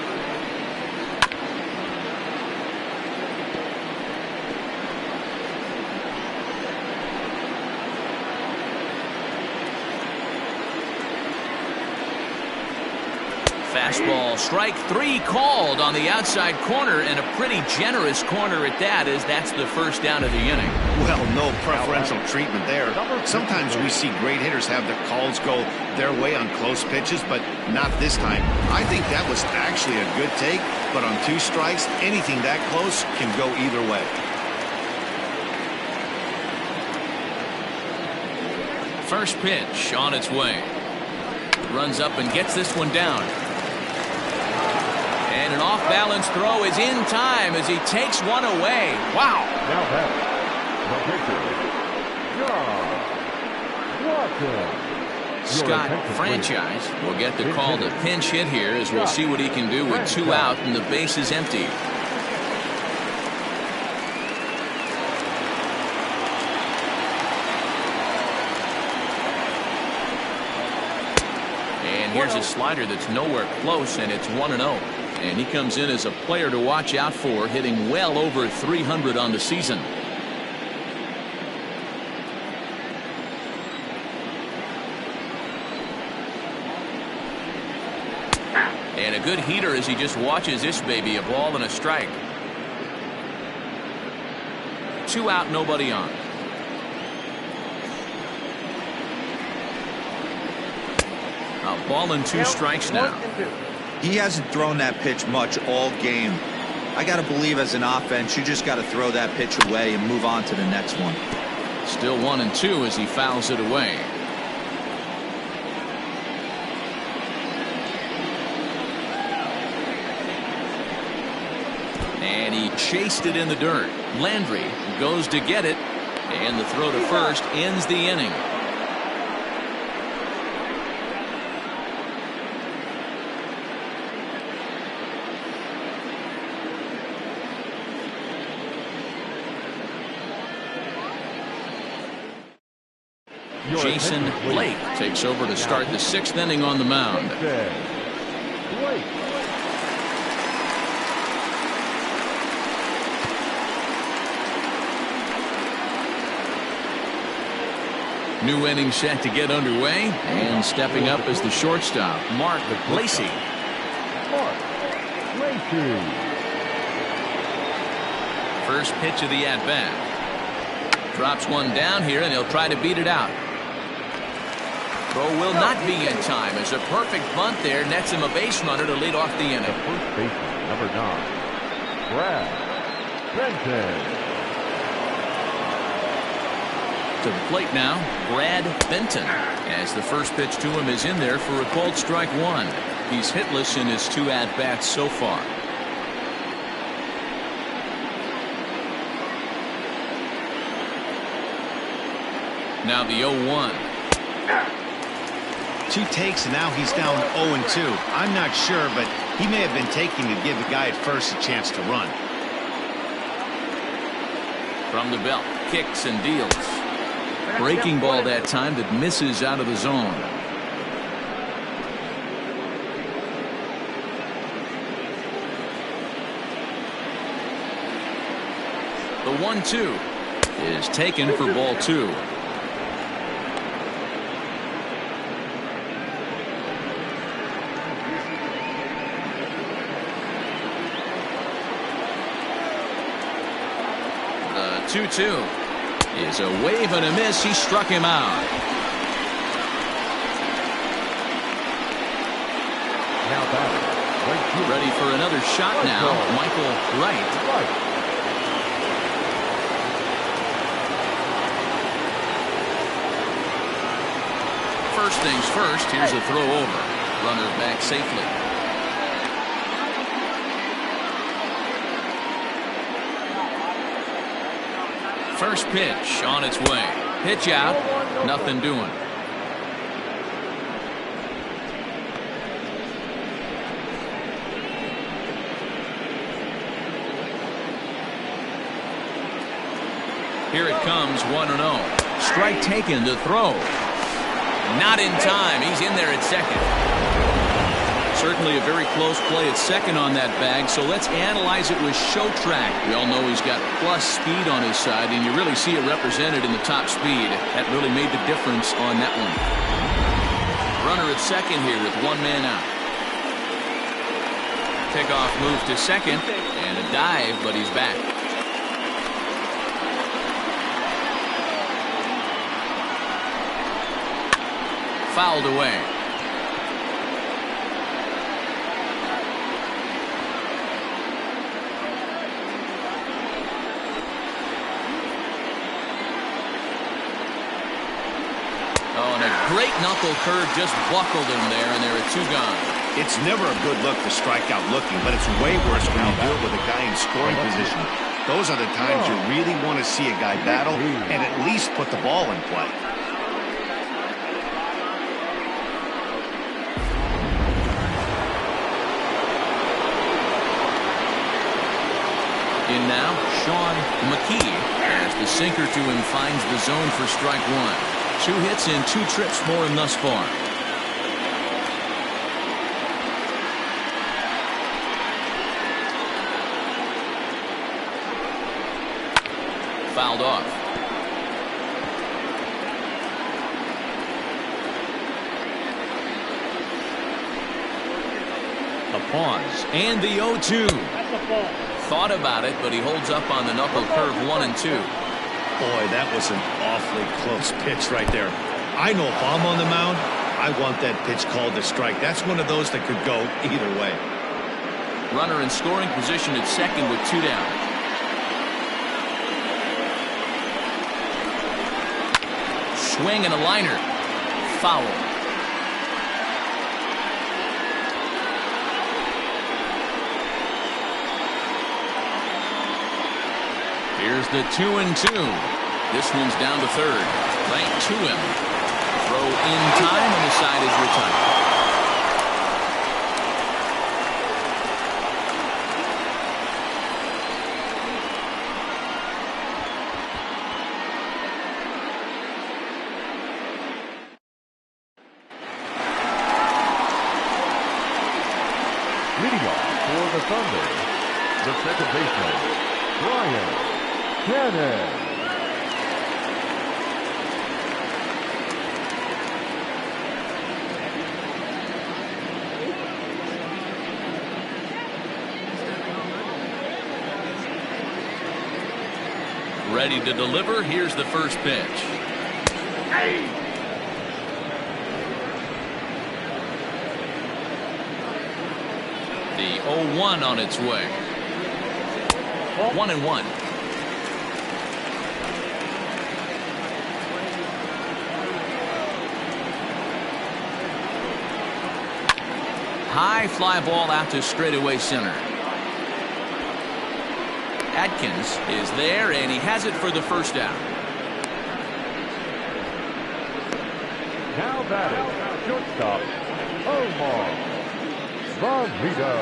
Fastball, strike 3 called on the outside corner, and a pretty generous corner at that, as that's the first down of the inning. Well, no preferential treatment there. Sometimes we see great hitters have their calls go their way on close pitches, but not this time. I think that was actually a good take, but on 2 strikes, anything that close can go either way. First pitch on its way. Runs up and gets this one down. And an off-balance throw is in time as he takes one away. Wow. Now back, the pitcher, John Watson. Scott Franchise will get the call to pinch hit here, as we'll see what he can do with 2 out and the base is empty. And here's a slider that's nowhere close, and it's 1-0. And he comes in as a player to watch out for, hitting well over 300 on the season. And a good heater as he just watches this baby, a ball and a strike. 2 out, nobody on. A ball and 2 strikes now. He hasn't thrown that pitch much all game. I got to believe as an offense, you just got to throw that pitch away and move on to the next one. Still 1-2 as he fouls it away. And he chased it in the dirt. Landry goes to get it, and the throw to first ends the inning. Jason Blake takes over to start the 6th inning on the mound. New inning set to get underway, and stepping up as the shortstop, Mark Lacey. First pitch of the at-bat. Drops one down here, and he'll try to beat it out. Throw will not be in time as a perfect bunt there nets him a base runner to lead off the inning. The first baseman, number 9, Brad Benton. To the plate now, Brad Benton, as the first pitch to him is in there for a called strike 1. He's hitless in his 2 at-bats so far. now the 0-1. 2 takes, and now he's down 0-2. I'm not sure, but he may have been taking to give the guy at first a chance to run. From the belt, kicks and deals. Breaking ball that time that misses out of the zone. The 1-2 is taken for ball 2. The 2-2 is a wave and a miss. He struck him out. Now batting, right field. Ready for another shot now. Michael Wright. First things first, here's a throw over. Runner back safely. First pitch on its way. Pitch out. Nothing doing. Here it comes, 1-0. Strike taken to throw. Not in time. He's in there at second. Certainly a very close play at second on that bag, so let's analyze it with show track. We all know he's got plus speed on his side, and you really see it represented in the top speed. That really made the difference on that one. Runner at second here with 1 man out. Kickoff move to second, and a dive, but he's back. Fouled away. Oh, and a great knuckle curve just buckled him there, and there are 2 gone. It's never a good look to strike out looking, but it's way worse when you do it with a guy in scoring position. Those are the times you really want to see a guy battle and at least put the ball in play. In now, Sean McKee as the sinker to him finds the zone for strike 1. 2 hits in 2 trips for him thus far. Fouled off. A pause and the 0-2. That's a ball. Thought about it, but he holds up on the knuckle curve 1 and 2. Boy, that was an awfully close pitch right there. I know if I'm on the mound, I want that pitch called a strike. That's one of those that could go either way. Runner in scoring position at second with 2 down. Swing and a liner. Foul. Here's the 2-2. This one's down to third. Right to him. Throw in time, and the side is retired. Leading off for the Thunder, the second baseman, Brian Cannon. Ready to deliver. Here's the first pitch. The 0-1 on its way. 1-1. High fly ball out to straightaway center. Atkins is there, and he has it for the first out. Now batting, shortstop, Omar Valido.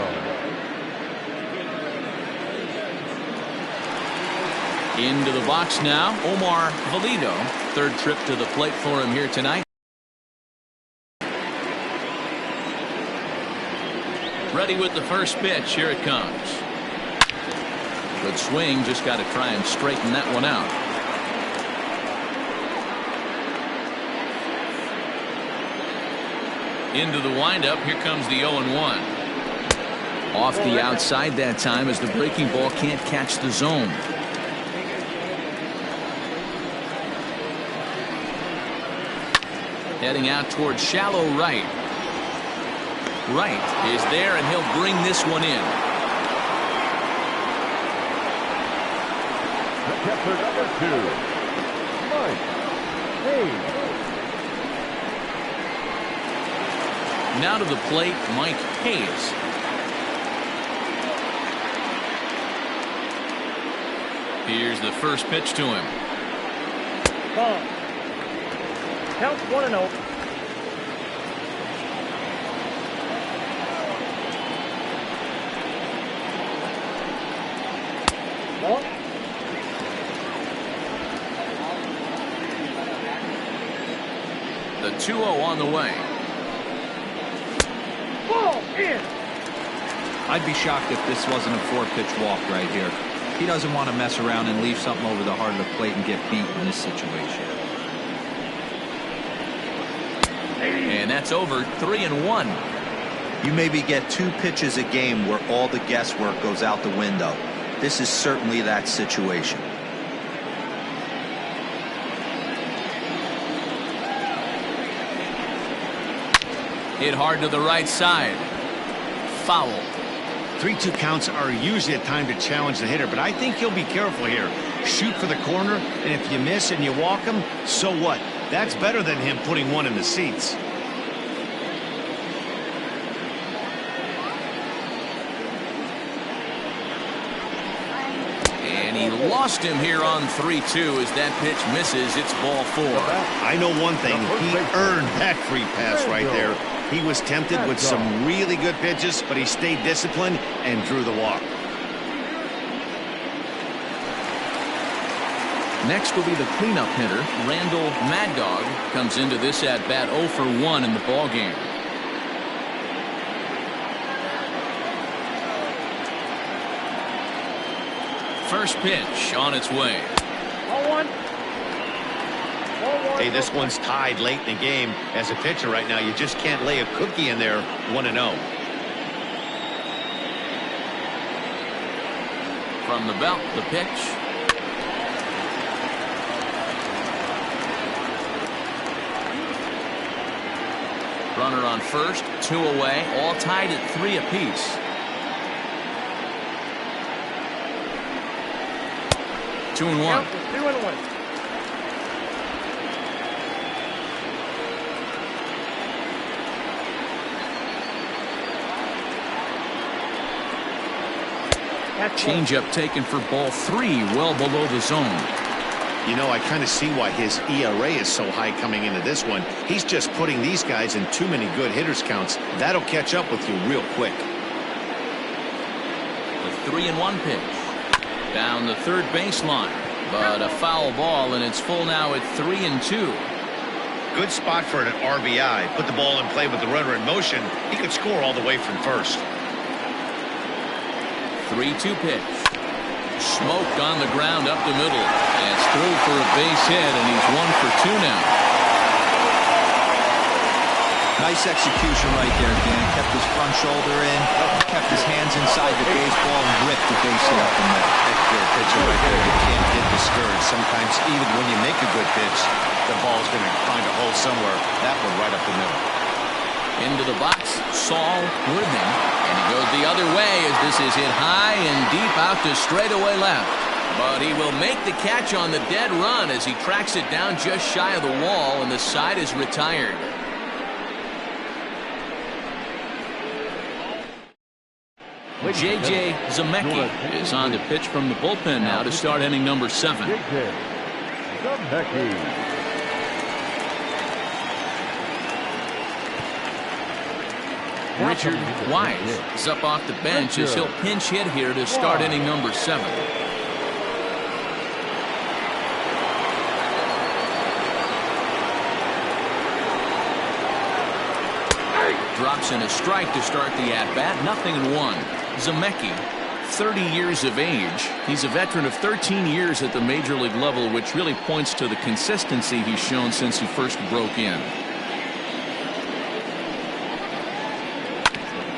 Into the box now, Omar Valido. Third trip to the plate for him here tonight. Ready with the first pitch. Here it comes. Good swing. Just got to try and straighten that one out. Into the windup. Here comes the 0-1. Off the outside that time as the breaking ball can't catch the zone. Heading out towards shallow right. Right is there, and he'll bring this one in. The catcher number 2, Mike Hayes. Now to the plate, Mike Hayes. Here's the first pitch to him. Ball. Count 1-0. Ball. The 2-0 on the way. Ball in. I'd be shocked if this wasn't a 4-pitch walk right here. He doesn't want to mess around and leave something over the heart of the plate and get beat in this situation. And that's over. 3-1. You maybe get 2 pitches a game where all the guesswork goes out the window. This is certainly that situation. Hit hard to the right side. Foul. 3-2 counts are usually a time to challenge the hitter, but I think he'll be careful here. Shoot for the corner, and if you miss and you walk him, so what? That's better than him putting one in the seats. And he lost him here on 3-2 as that pitch misses. It's ball 4. I know one thing. He earned that free pass right there. He was tempted with some really good pitches, but he stayed disciplined and drew the walk. Next will be the cleanup hitter. Randall Mad Dog comes into this at bat 0 for 1 in the ball game. First pitch on its way. 0-1. Hey, this one's tied late in the game. As a pitcher right now, you just can't lay a cookie in there 1-0. From the belt, the pitch. Runner on first, 2 away, all tied at 3 apiece. Two and one. 2-1. Changeup taken for ball 3, well below the zone. You know, I kind of see why his ERA is so high coming into this one. He's just putting these guys in too many good hitters counts. That'll catch up with you real quick. The 3-1 pitch. Down the third baseline. But a foul ball, and it's full now at 3-2. Good spot for an RBI. Put the ball in play with the runner in motion. He could score all the way from first. 3-2 pitch. Smoked on the ground up the middle. And it's through for a base hit, and he's 1 for 2 now. Nice execution right there, Dan. Kept his front shoulder in, kept his hands inside the baseball, and ripped the base hit up the middle. That's a good pitcher right there. You can't get discouraged. Sometimes even when you make a good pitch, the ball's going to find a hole somewhere. That one right up the middle. Into the box, Saul Worthing, and he goes the other way as this is hit high and deep out to straightaway left. But he will make the catch on the dead run as he tracks it down just shy of the wall, and the side is retired. J.J. Zemecki is on to pitch from the bullpen now to start inning number 7. J.J. Zemecki. Richard Wise is up off the bench as he'll pinch hit here to start inning number 7. Drops in a strike to start the at-bat. 0-1. Zemecki, 30 years of age. He's a veteran of 13 years at the major league level, which really points to the consistency he's shown since he first broke in.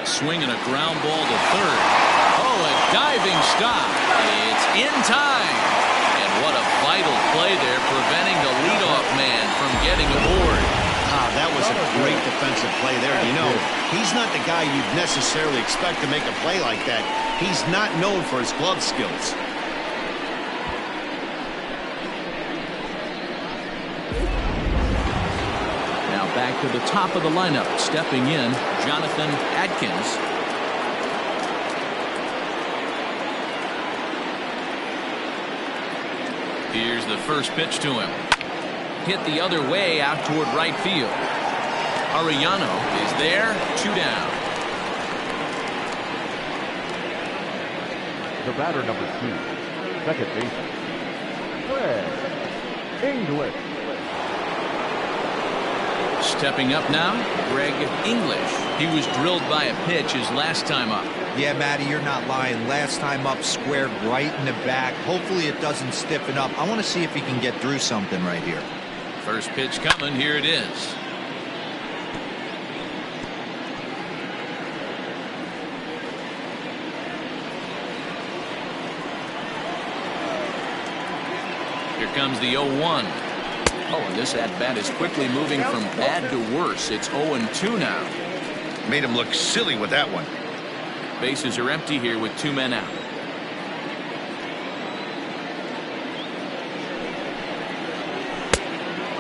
Swing and a ground ball to third. Oh, a diving stop. It's in time. And what a vital play there, preventing the leadoff man from getting aboard. That was a great defensive play there. You know, he's not the guy you'd necessarily expect to make a play like that. He's not known for his glove skills. Now back to the top of the lineup. Stepping in, Jonathan Adkins. Here's the first pitch to him. Hit the other way out toward right field. Arellano is there, 2 down. The batter, number 2, second baseman, Greg English. Stepping up now, Greg English. He was drilled by a pitch his last time up. Yeah, Matty, you're not lying. Last time up, squared right in the back. Hopefully it doesn't stiffen up. I want to see if he can get through something right here. First pitch coming. Here it is. Here comes the 0-1. Oh, and this at-bat is quickly moving from bad to worse. It's 0-2 now. Made him look silly with that one. Bases are empty here with 2 men out.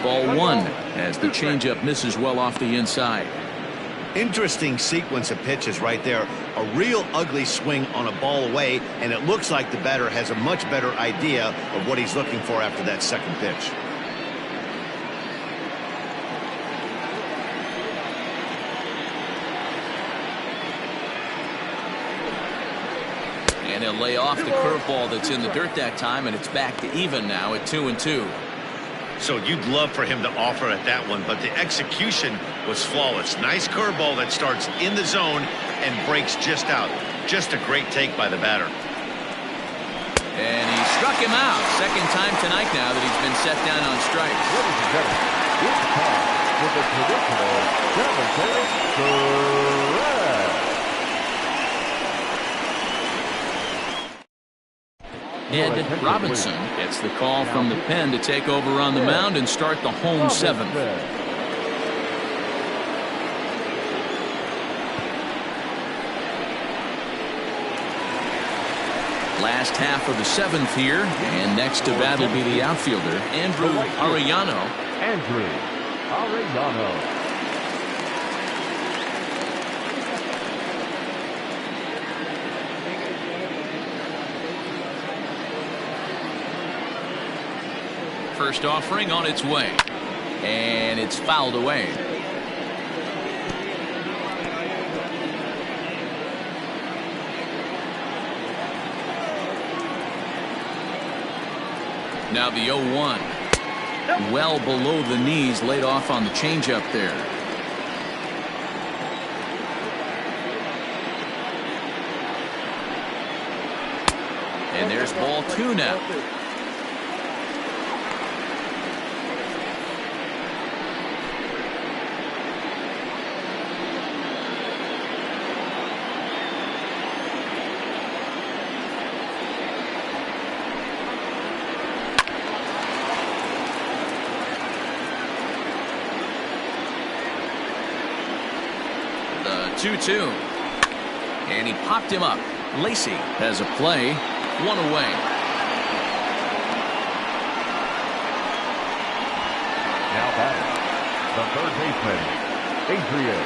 Ball 1 as the changeup misses well off the inside. Interesting sequence of pitches right there. A real ugly swing on a ball away, and it looks like the batter has a much better idea of what he's looking for after that second pitch. And he'll lay off the curveball that's in the dirt that time, and it's back to even now at 2-2. So you'd love for him to offer at that one, but the execution was flawless. Nice curveball that starts in the zone and breaks just out. Just a great take by the batter. And he struck him out. Second time tonight now that he's been set down on strikes. Ladies and gentlemen, it's time for the traditional cemetery Cobras. Ed Robinson gets the call from the pen to take over on the mound and start the home 7th. Last half of the 7th here, and next to bat will be the outfielder, Andrew Arellano. Andrew Arellano. First offering on its way, and it's fouled away. Now the 0-1. Well below the knees, laid off on the changeup there. And there's ball 2 now. The 2-2. And he popped him up. Lacey has a play. 1 away. Now batting, the third baseman, Adrian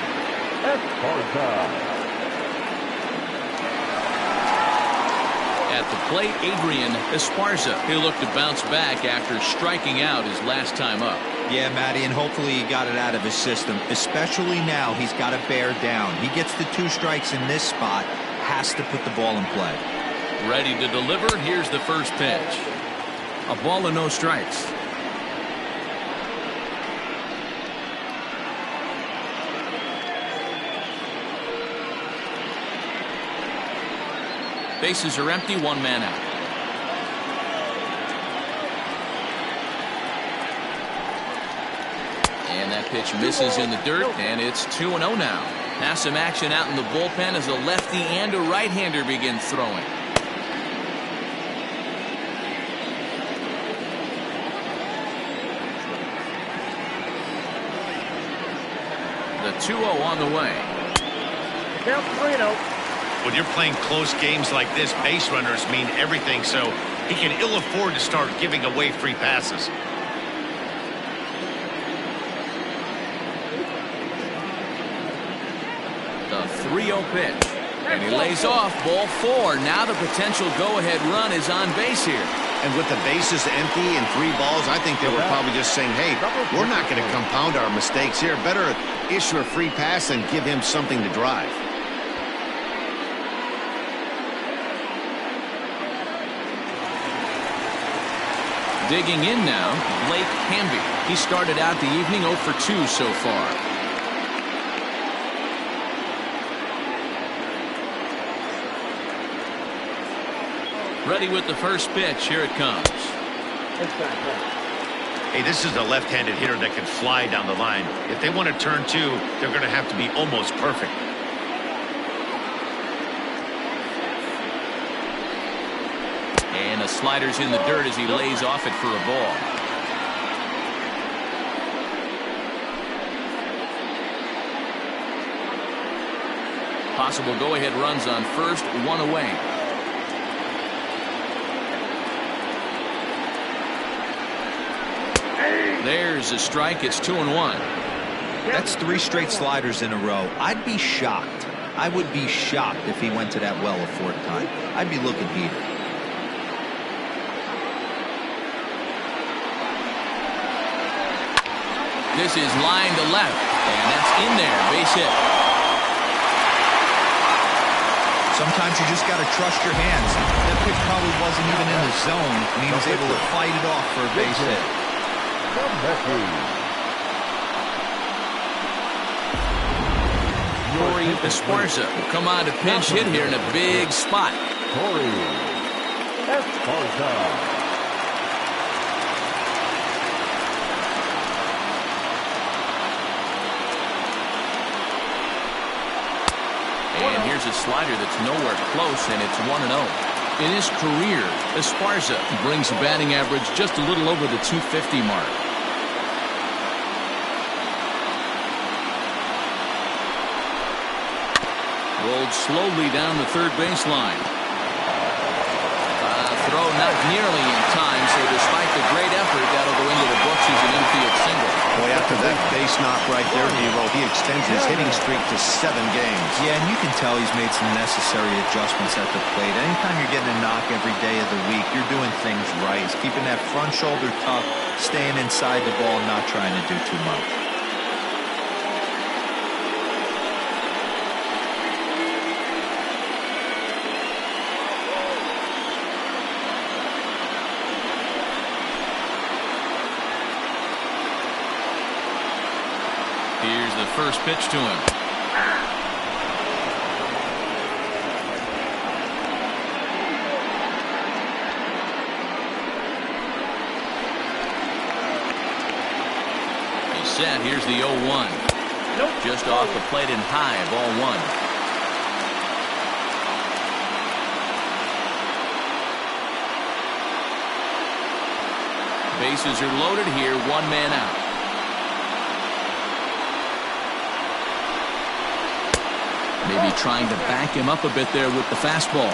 Esparza. At the plate, Adrian Esparza. He'll look to bounce back after striking out his last time up. Yeah, Matty, and hopefully he got it out of his system. Especially now, he's got to bear down. He gets the 2 strikes in this spot, has to put the ball in play. Ready to deliver. Here's the first pitch. A ball and no strikes. Bases are empty, 1 man out. And that pitch misses in the dirt, and it's 2-0 now. Now some action out in the bullpen as a lefty and a right-hander begin throwing. The 2-0 on the way. Count 3-0. When you're playing close games like this, base runners mean everything, so he can ill afford to start giving away free passes. The 3-0 pitch. And he lays off, ball 4. Now the potential go-ahead run is on base here. And with the bases empty and 3 balls, I think they were probably just saying, hey, we're not going to compound our mistakes here. Better issue a free pass and give him something to drive. Digging in now, Blake Hamby. He started out the evening 0 for 2 so far. Ready with the first pitch. Here it comes. Hey, this is a left-handed hitter that can fly down the line. If they want to turn 2, they're going to have to be almost perfect. And the slider's in the dirt as he lays off it for a ball. Possible go-ahead runs on first, 1 away. There's a strike. It's 2-1. That's 3 straight sliders in a row. I'd be shocked. I would be shocked if he went to that well a 4th time. I'd be looking heated. This is line to left, and that's in there. Base hit. Sometimes you just got to trust your hands. That pitch probably wasn't even in the zone, and he was able to fight it off for a base hit. Corey Esparza will come on to pinch hit here in a big spot. Corey Esparza. And here's a slider that's nowhere close, and it's 1-0. In his career, Esparza brings a batting average just a little over the 250 mark. Rolled slowly down the third baseline. Throw not nearly in time, so despite the great effort, that'll go into the books as an infield single. Boy, after that base knock right there, Hero, he extends his hitting streak to 7 games. Yeah, and you can tell he's made some necessary adjustments at the plate. Anytime you're getting a knock every day of the week, you're doing things right. He's keeping that front shoulder tucked, staying inside the ball, not trying to do too much. Here's the first pitch to him. He's set. Here's the 0-1. Nope. Just off the plate and high, ball 1. Bases are loaded here, 1 man out. Maybe trying to back him up a bit there with the fastball.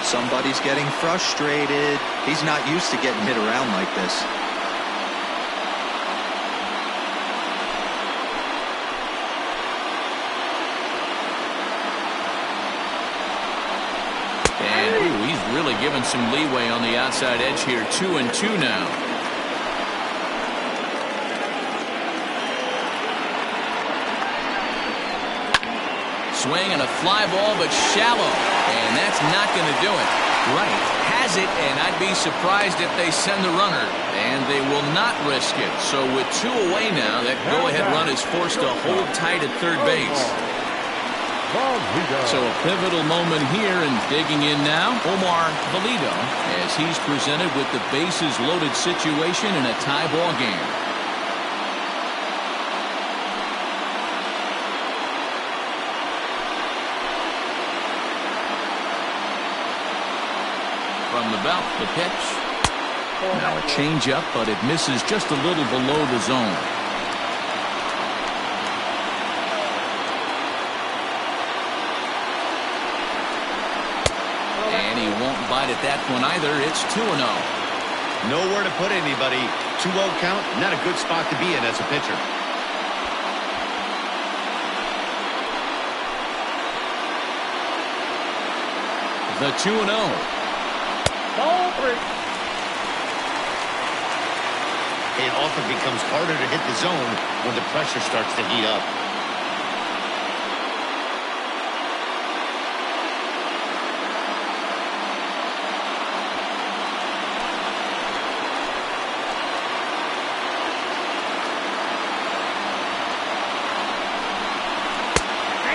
Somebody's getting frustrated. He's not used to getting hit around like this. And ooh, he's really given some leeway on the outside edge here. 2-2 now. Swing and a fly ball, but shallow. And that's not going to do it. Right has it, and I'd be surprised if they send the runner. And they will not risk it. So with 2 away now, that go-ahead run is forced to hold tight at third base. So a pivotal moment here, and digging in now, Omar Valido, as he's presented with the bases-loaded situation in a tie ball game. From the belt, the pitch. Now a changeup, but it misses just a little below the zone. And he won't bite at that one either. It's 2-0. Nowhere to put anybody. 2-0 count, not a good spot to be in as a pitcher. The 2-0. Ball 3. It often becomes harder to hit the zone when the pressure starts to heat up.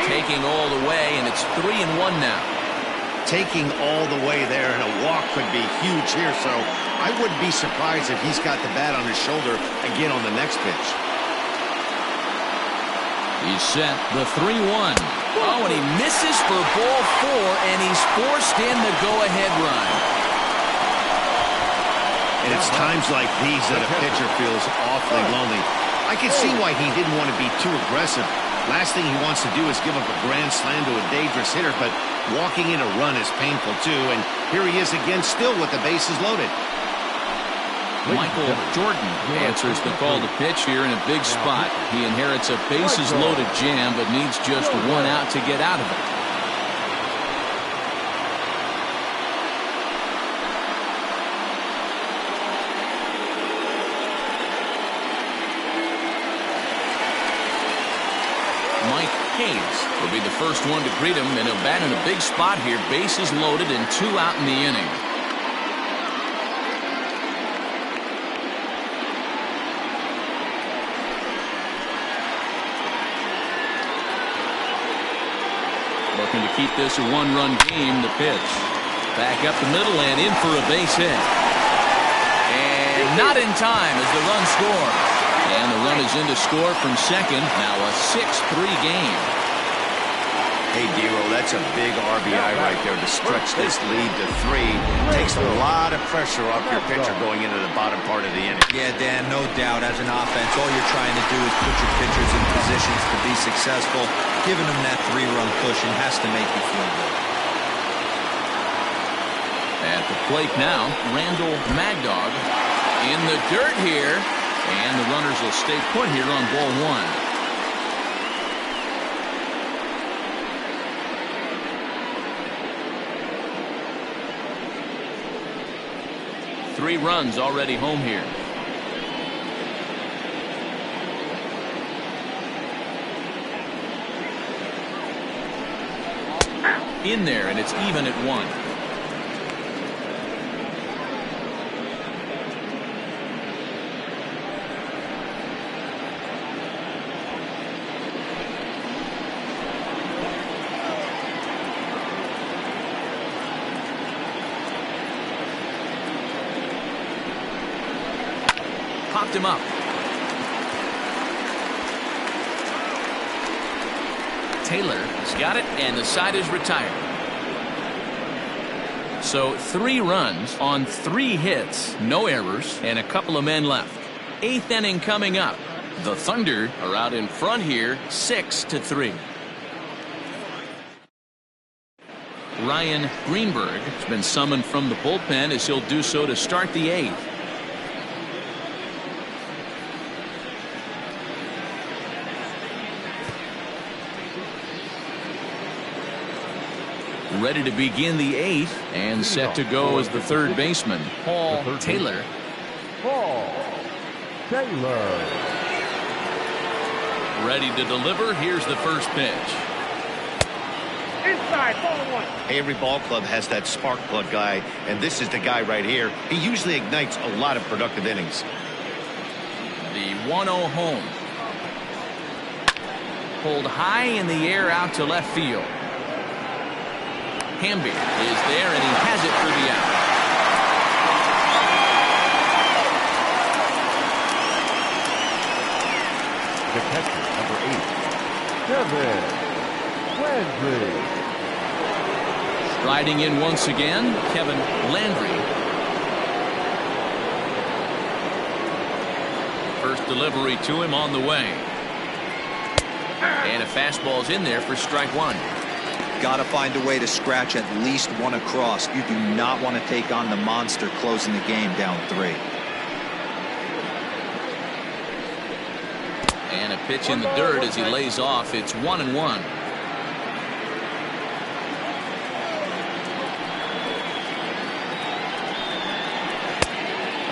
Taking all the way, and it's 3-1 now. Taking all the way there, and a walk could be huge here, so I wouldn't be surprised if he's got the bat on his shoulder again on the next pitch. He's set the 3-1. Oh, and he misses for ball 4, and he's forced in the go-ahead run. And it's times like these that a pitcher feels awfully lonely. I can see why he didn't want to be too aggressive. Last thing he wants to do is give up a grand slam to a dangerous hitter, but walking in a run is painful too, and here he is again still with the bases loaded. Michael Jordan answers the call to pitch here in a big spot. He inherits a bases-loaded jam, but needs just 1 out to get out of it. Mike Hayes will be the first one to greet him, and he'll bat in a big spot here. Bases loaded and 2 out in the inning. Looking to keep this a 1-run game. The pitch. Back up the middle and in for a base hit. And not in time as the run scores. And the run is in to score from second. Now a 6-3 game. Hey, Dero, that's a big RBI right there to stretch this lead to 3. Takes a lot of pressure off your pitcher going into the bottom part of the inning. Yeah, Dan, no doubt. As an offense, all you're trying to do is put your pitchers in positions to be successful. Giving them that 3-run cushion has to make you feel good. At the plate now, Randall Magdog in the dirt here. And the runners will stay put here on ball 1. 3 runs already home here. In there, and it's even at 1. Popped him up. Taylor has got it, and the side is retired. So 3 runs on 3 hits, no errors, and a couple of men left. 8th inning coming up. The Thunder are out in front here, 6-3. Ryan Greenberg has been summoned from the bullpen as he'll do so to start the 8th. Ready to begin the 8th and set to go as the third baseman, Paul Taylor. Paul Taylor. Ready to deliver. Here's the first pitch. Inside, ball one. Hey, every ball club has that spark plug guy, and this is the guy right here. He usually ignites a lot of productive innings. The 1-0 home. Pulled high in the air out to left field. Hamby is there, and he has it for the out. The catcher, number 8, Kevin Landry. Riding in once again, Kevin Landry. First delivery to him on the way. And a fastball's in there for strike one. Got to find a way to scratch at least one across. You do not want to take on the monster closing the game down 3. And a pitch in the dirt as he lays off. It's 1-1.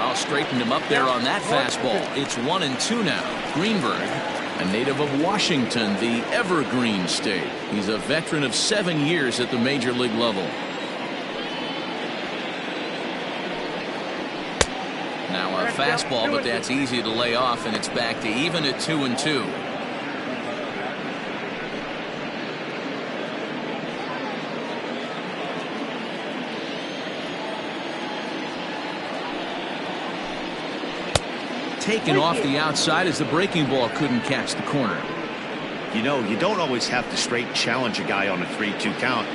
Oh, straightened him up there on that fastball. It's 1-2 now. Greenberg, a native of Washington, the Evergreen State. He's a veteran of 7 years at the major league level. Now a fastball, but that's easy to lay off, and it's back to even at 2-2. Taken off the outside as the breaking ball couldn't catch the corner. You know, you don't always have to straight challenge a guy on a 3-2 count.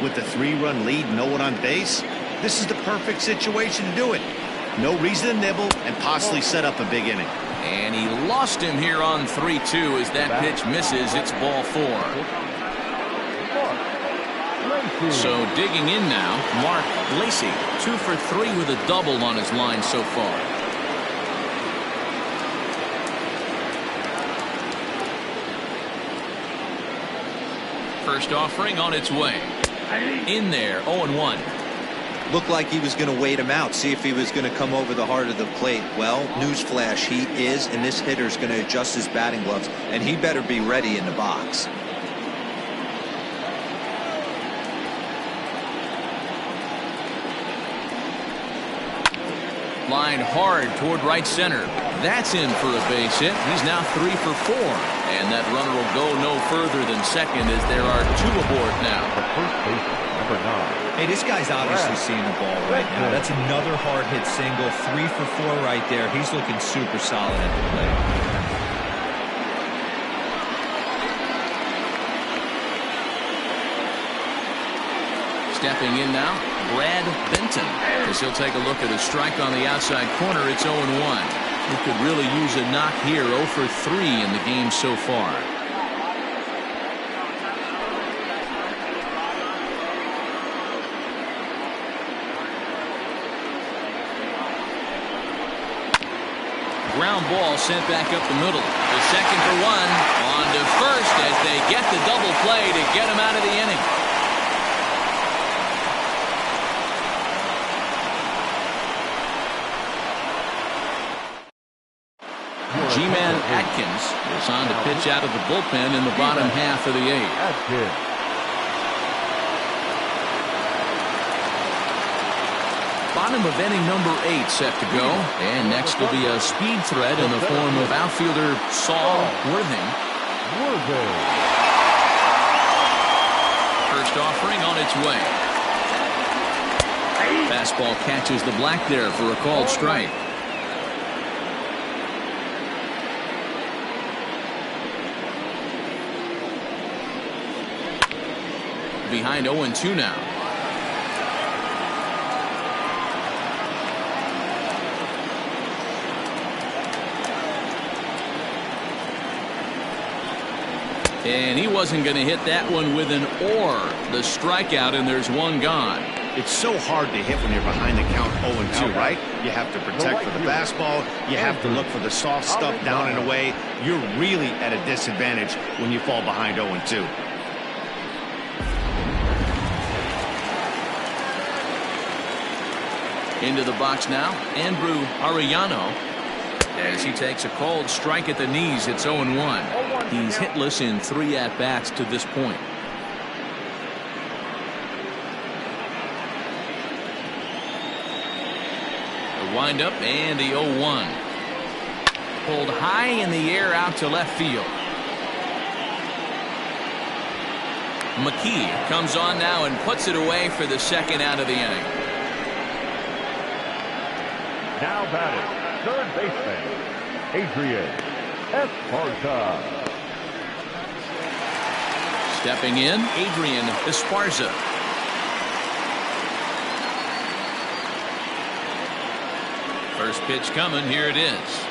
With the 3-run lead, no one on base, this is the perfect situation to do it. No reason to nibble and possibly set up a big inning. And he lost him here on 3-2 as that pitch misses. It's ball 4. So digging in now, Mark Lacey, 2 for 3 with a double on his line so far. First offering on its way. In there, 0-1. Looked like he was going to wait him out, see if he was going to come over the heart of the plate. Well, newsflash, he is, and this hitter's going to adjust his batting gloves, and he better be ready in the box. Line hard toward right center. That's in for a base hit. He's now 3 for 4. And that runner will go no further than second as there are 2 aboard now. The first baseman, number 9. Hey, this guy's obviously seeing the ball right now. That's another hard hit single. 3 for 4 right there. He's looking super solid at the plate. Stepping in now, Brad Benton, as he'll take a look at a strike on the outside corner. It's 0-1. He could really use a knock here. 0 for 3 in the game so far. Ground ball sent back up the middle. The second for 1. On to first as they get the double play to get him out of the inning. G-Man Atkins is on to pitch out of the bullpen in the bottom half of the 8th. Bottom of inning number 8 set to go. And next will be a speed threat in the form of outfielder Saul Worthing. First offering on its way. Fastball catches the black there for a called strike. Behind 0-2 now. And he wasn't going to hit that one with an or. The strikeout, and there's 1 gone. It's so hard to hit when you're behind the count 0-2, right? You have to protect for the fastball. You have to look for the soft stuff down and away. You're really at a disadvantage when you fall behind 0-2. Into the box now, Andrew Arellano, as he takes a called strike at the knees. It's 0-1. He's hitless in 3 at-bats to this point. windup and the 0-1. Pulled high in the air out to left field. McKee comes on now and puts it away for the second out of the inning. Now batting, third baseman, Adrian Esparza. Stepping in, Adrian Esparza. First pitch coming. Here it is.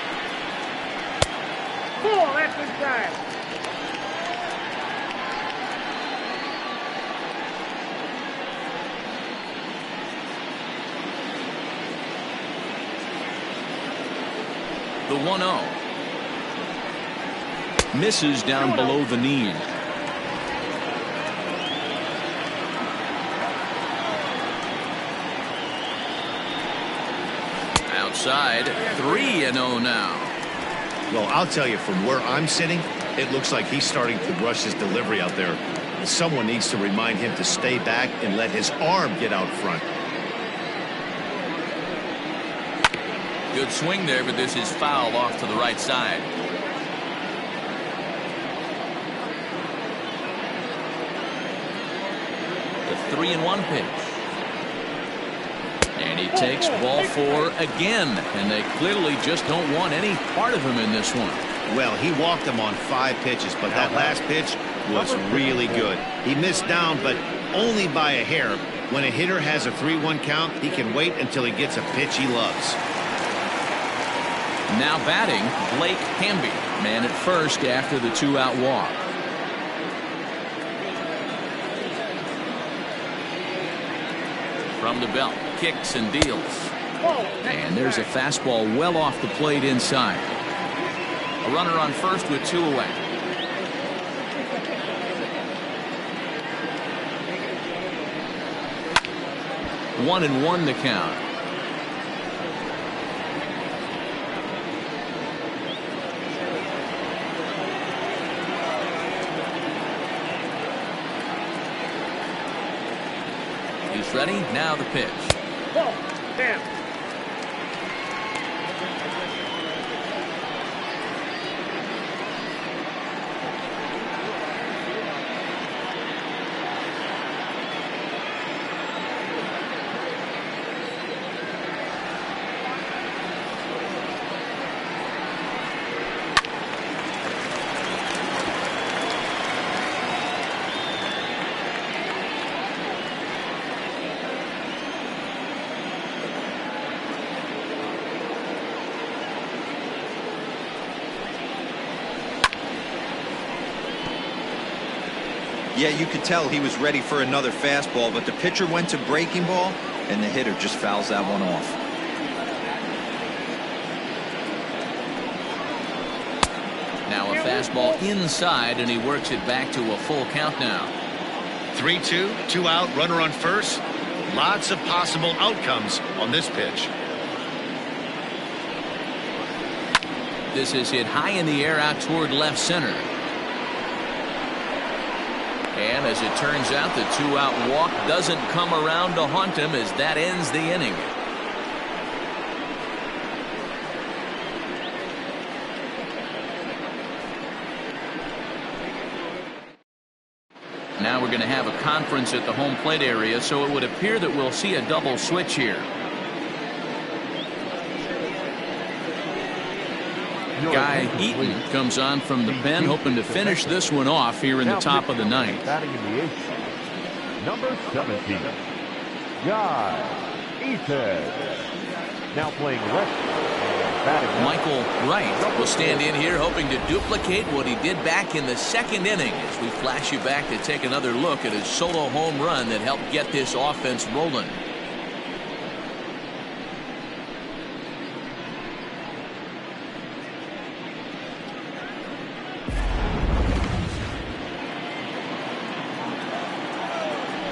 Ball, that's inside. The 1-0. Misses down below the knee. Outside, 3-0 now. Well, I'll tell you, from where I'm sitting, it looks like he's starting to rush his delivery out there. Someone needs to remind him to stay back and let his arm get out front. Good swing there, but this is foul off to the right side. The 3-1 pitch. And he takes ball 4 again, and they clearly just don't want any part of him in this one. Well, he walked him on 5 pitches, but that last pitch was really good. He missed down, but only by a hair. When a hitter has a 3-1 count, he can wait until he gets a pitch he loves. Now batting, Blake Hamby, man at first after the 2-out walk. From the belt, kicks and deals. And there's a fastball well off the plate inside. A runner on first with 2 away. 1-1 the count. He's ready. Now the pitch. Ball, damn. Yeah, you could tell he was ready for another fastball, but the pitcher went to breaking ball, and the hitter just fouls that one off. Now a fastball inside, and he works it back to a full count now. 3-2, 2 out, runner on first. Lots of possible outcomes on this pitch. This is hit high in the air out toward left center. And as it turns out, the 2-out walk doesn't come around to haunt him as that ends the inning. Now we're going to have a conference at the home plate area, so it would appear that we'll see a double switch here. Guy Eaton comes on from the pen, hoping to finish this one off here in the top of the ninth. Batting in the 8th, number 17, Guy Eaton. Now playing left. Michael Wright will stand in here hoping to duplicate what he did back in the 2nd inning as we flash you back to take another look at his solo home run that helped get this offense rolling.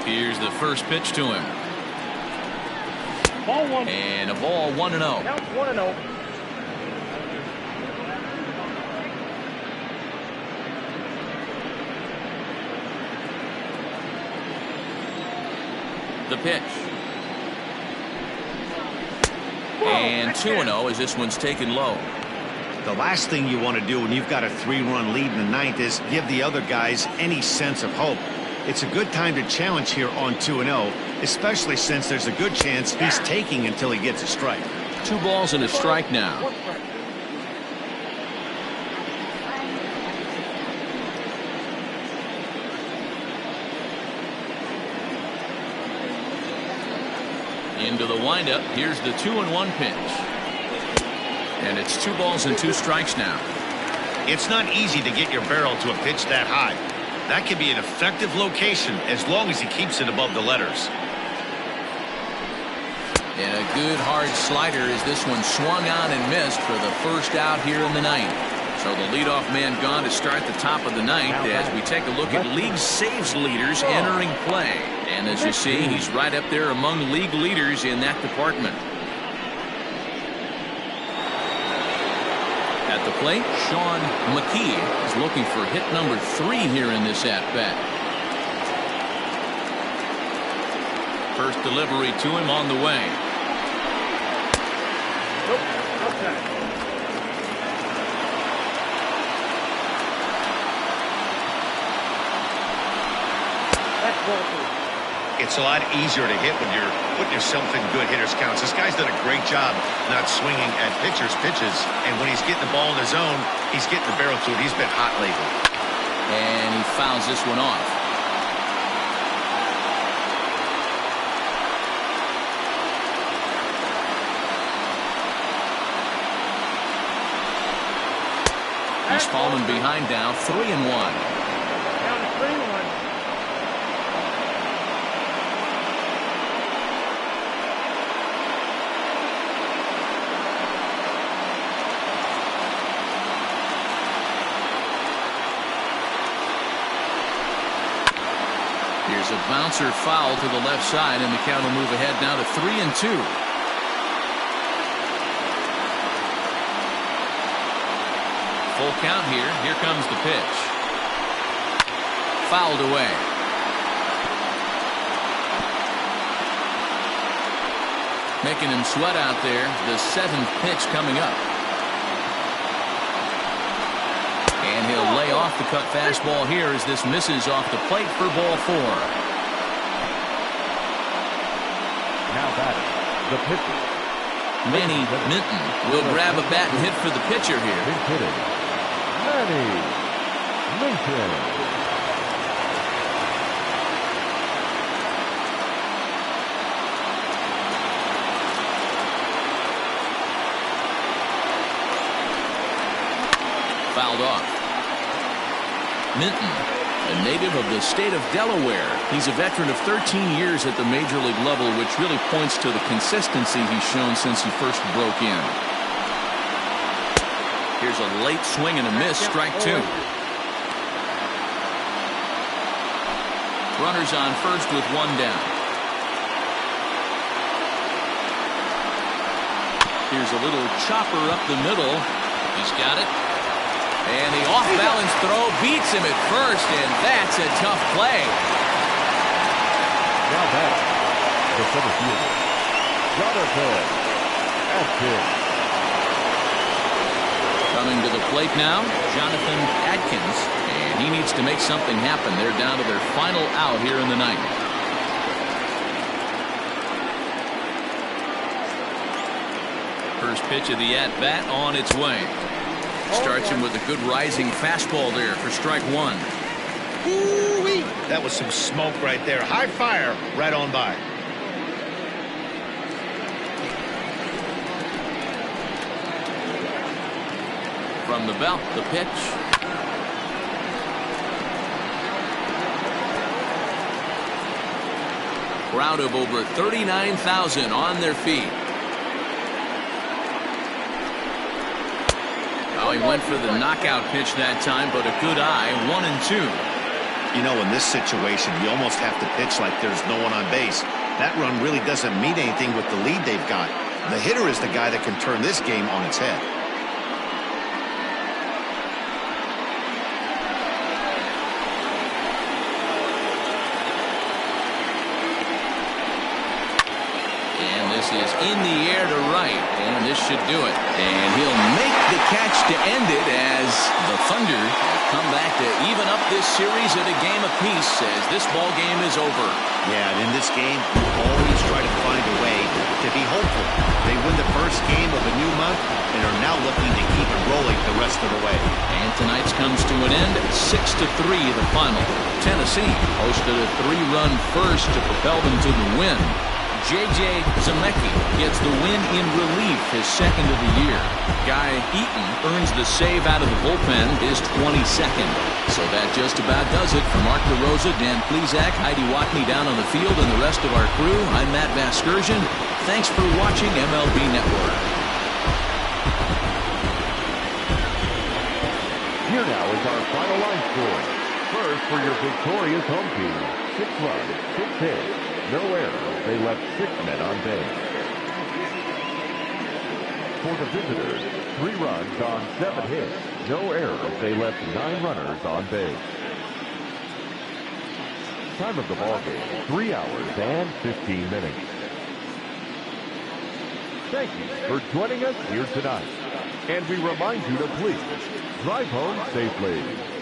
Here's the first pitch to him. Ball 1. And a ball 1-0. Now it's 1-0. The pitch. And 2-0 as this one's taken low. The last thing you want to do when you've got a 3-run lead in the ninth is give the other guys any sense of hope. It's a good time to challenge here on 2-0, especially since there's a good chance he's taking until he gets a strike. 2 balls and a strike now. Into the windup. Here's the 2-1 pitch. And it's 2 balls and 2 strikes now. It's not easy to get your barrel to a pitch that high. That can be an effective location as long as he keeps it above the letters. And a good hard slider as this one swung on and missed for the first out here in the ninth. So the leadoff man gone to start the top of the ninth as we take a look at league saves leaders entering play. And as you see, he's right up there among league leaders in that department. At the plate, Sean McKee is looking for hit number 3 here in this at-bat. First delivery to him on the way. It's a lot easier to hit when you're putting yourself in good hitters counts. This guy's done a great job not swinging at pitchers' pitches, and when he's getting the ball in the zone, he's getting the barrel to it. He's been hot lately. And he fouls this one off. He's fallen behind now, 3-1. Down to 3-1. Here's a bouncer foul to the left side, and the count will move ahead now to 3-2. Full count here. Here comes the pitch. Fouled away. Making him sweat out there. The 7th pitch coming up. And he'll lay off the cut fastball here as this misses off the plate for ball 4. Now batting, the pitcher. Manny Minton will grab a bat and hit for the pitcher here. Big hitter, Manny Minton. Fouled off. Minton, a native of the state of Delaware. He's a veteran of 13 years at the major league level, which really points to the consistency he's shown since he first broke in. Here's a late swing and a miss, strike 2. Runners on first with 1 down. Here's a little chopper up the middle. He's got it. And the off-balance throw beats him at first, and that's a tough play. Now back, the center fielder, Jonathan Atkins. Coming to the plate now, Jonathan Atkins, and he needs to make something happen. They're down to their final out here in the ninth. First pitch of the at-bat on its way. Starts him with a good rising fastball there for strike 1. Ooh-wee. That was some smoke right there. High fire right on by. From the belt, the pitch. Crowd of over 39,000 on their feet. Oh, he went for the knockout pitch that time, but a good eye, 1-2. You know, in this situation, you almost have to pitch like there's no one on base. That run really doesn't mean anything with the lead they've got. The hitter is the guy that can turn this game on its head. is in the air to right, and this should do it. And he'll make the catch to end it as the Thunder have come back to even up this series at a game apiece as this ball game is over. Yeah, and in this game, you always try to find a way to be hopeful. They win the first game of a new month and are now looking to keep it rolling the rest of the way. And tonight's comes to an end, 6-3 the final. Tennessee posted a 3-run first to propel them to the win. J.J. Zemecki gets the win in relief, his second of the year. Guy Eaton earns the save out of the bullpen, his 22nd. So that just about does it for Mark DeRosa, Dan Plesac, Heidi Watney down on the field, and the rest of our crew. I'm Matt Vasgersian. Thanks for watching MLB Network. Here now is our final line score. First for your victorious home team, 6 runs, 6 hits, no errors. They left 6 men on base. For the visitors, 3 runs on 7 hits, no errors. They left 9 runners on base. Time of the ball game, 3 hours and 15 minutes. Thank you for joining us here tonight. And we remind you to please drive home safely.